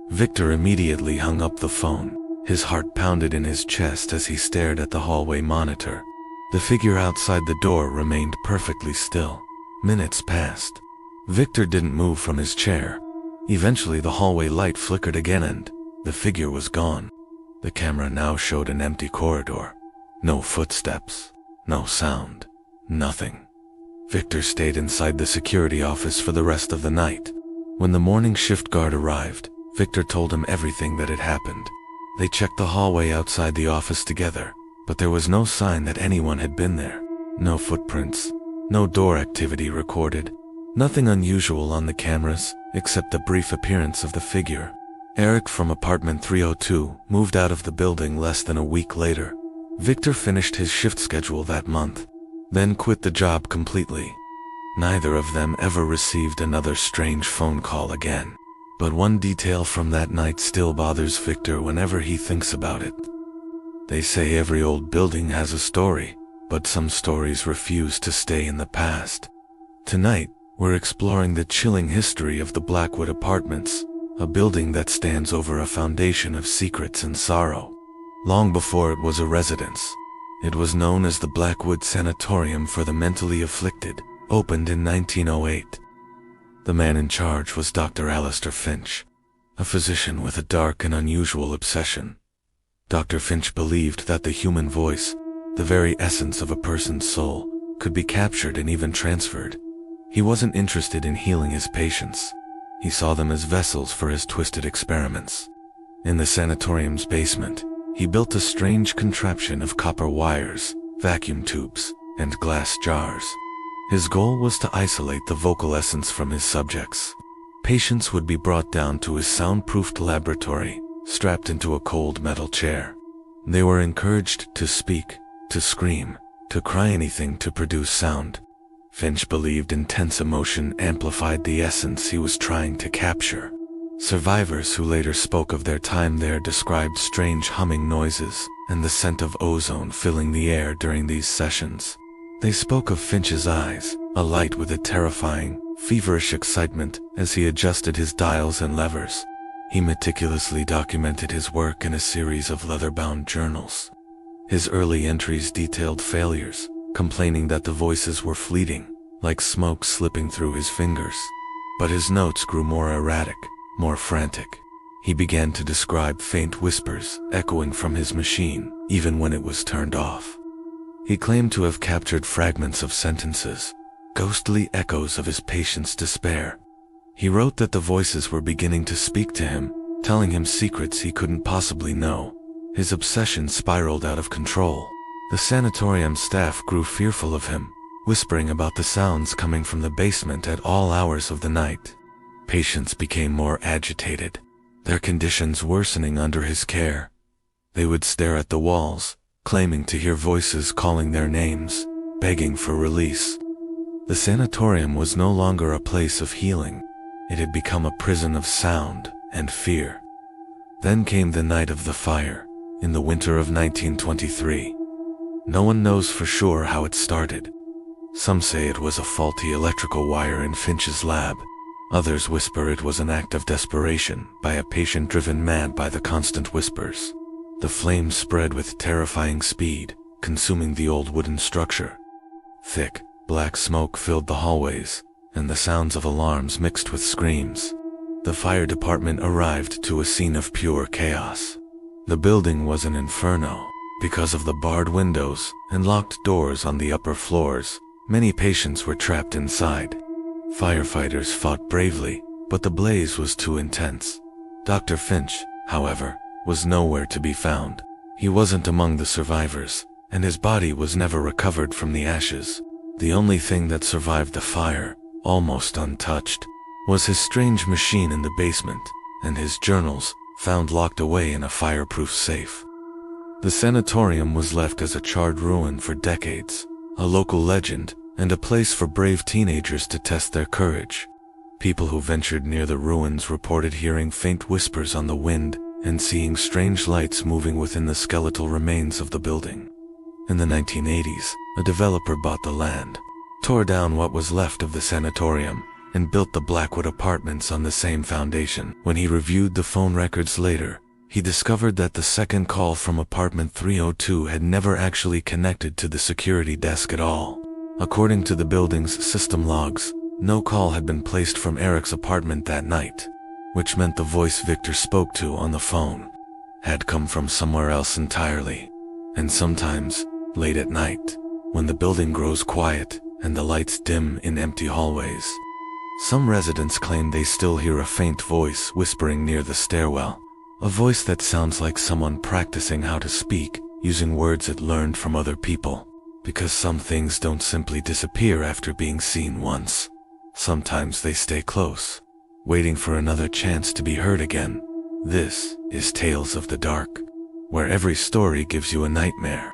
Victor immediately hung up the phone. His heart pounded in his chest as he stared at the hallway monitor. The figure outside the door remained perfectly still. Minutes passed. Victor didn't move from his chair. Eventually the hallway light flickered again and the figure was gone. The camera now showed an empty corridor. No footsteps. No sound. Nothing. Victor stayed inside the security office for the rest of the night. When the morning shift guard arrived, Victor told him everything that had happened. They checked the hallway outside the office together, but there was no sign that anyone had been there. No footprints. No door activity recorded. Nothing unusual on the cameras, except the brief appearance of the figure. Eric from apartment 302 moved out of the building less than a week later. Victor finished his shift schedule that month, then quit the job completely. Neither of them ever received another strange phone call again. But one detail from that night still bothers Victor whenever he thinks about it. They say every old building has a story, but some stories refuse to stay in the past. Tonight, we're exploring the chilling history of the Blackwood Apartments, a building that stands over a foundation of secrets and sorrow. Long before it was a residence, it was known as the Blackwood Sanatorium for the Mentally Afflicted, opened in 1908. The man in charge was Dr. Alistair Finch, a physician with a dark and unusual obsession. Dr. Finch believed that the human voice, the very essence of a person's soul, could be captured and even transferred. He wasn't interested in healing his patients. He saw them as vessels for his twisted experiments. In the sanatorium's basement, he built a strange contraption of copper wires, vacuum tubes, and glass jars. His goal was to isolate the vocal essence from his subjects. Patients would be brought down to his soundproofed laboratory, strapped into a cold metal chair. They were encouraged to speak, to scream, to cry, anything to produce sound. Finch believed intense emotion amplified the essence he was trying to capture. Survivors who later spoke of their time there described strange humming noises and the scent of ozone filling the air during these sessions. They spoke of Finch's eyes, alight with a terrifying, feverish excitement as he adjusted his dials and levers. He meticulously documented his work in a series of leather-bound journals. His early entries detailed failures, complaining that the voices were fleeting, like smoke slipping through his fingers. But his notes grew more erratic, more frantic. He began to describe faint whispers echoing from his machine, even when it was turned off. He claimed to have captured fragments of sentences, ghostly echoes of his patients' despair. He wrote that the voices were beginning to speak to him, telling him secrets he couldn't possibly know. His obsession spiraled out of control. The sanatorium staff grew fearful of him, whispering about the sounds coming from the basement at all hours of the night. Patients became more agitated, their conditions worsening under his care. They would stare at the walls, claiming to hear voices calling their names, begging for release. The sanatorium was no longer a place of healing. It had become a prison of sound and fear. Then came the night of the fire, in the winter of 1923. No one knows for sure how it started. Some say it was a faulty electrical wire in Finch's lab. Others whisper it was an act of desperation by a patient driven mad by the constant whispers. The flames spread with terrifying speed, consuming the old wooden structure. Thick, black smoke filled the hallways, and the sounds of alarms mixed with screams. The fire department arrived to a scene of pure chaos. The building was an inferno. Because of the barred windows and locked doors on the upper floors, many patients were trapped inside. Firefighters fought bravely, but the blaze was too intense. Dr. Finch, however, was nowhere to be found. He wasn't among the survivors, and his body was never recovered from the ashes. The only thing that survived the fire, almost untouched, was his strange machine in the basement, and his journals, found locked away in a fireproof safe. The sanatorium was left as a charred ruin for decades, a local legend, and a place for brave teenagers to test their courage. People who ventured near the ruins reported hearing faint whispers on the wind and seeing strange lights moving within the skeletal remains of the building. In the 1980s, a developer bought the land, tore down what was left of the sanatorium, and built the Blackwood Apartments on the same foundation. When he reviewed the phone records later, he discovered that the second call from apartment 302 had never actually connected to the security desk at all. According to the building's system logs, no call had been placed from Eric's apartment that night, which meant the voice Victor spoke to on the phone had come from somewhere else entirely. And sometimes, late at night, when the building grows quiet and the lights dim in empty hallways, some residents claim they still hear a faint voice whispering near the stairwell, a voice that sounds like someone practicing how to speak, using words it learned from other people. Because some things don't simply disappear after being seen once. Sometimes they stay close, waiting for another chance to be heard again. This is Tales of the Dark, where every story gives you a nightmare.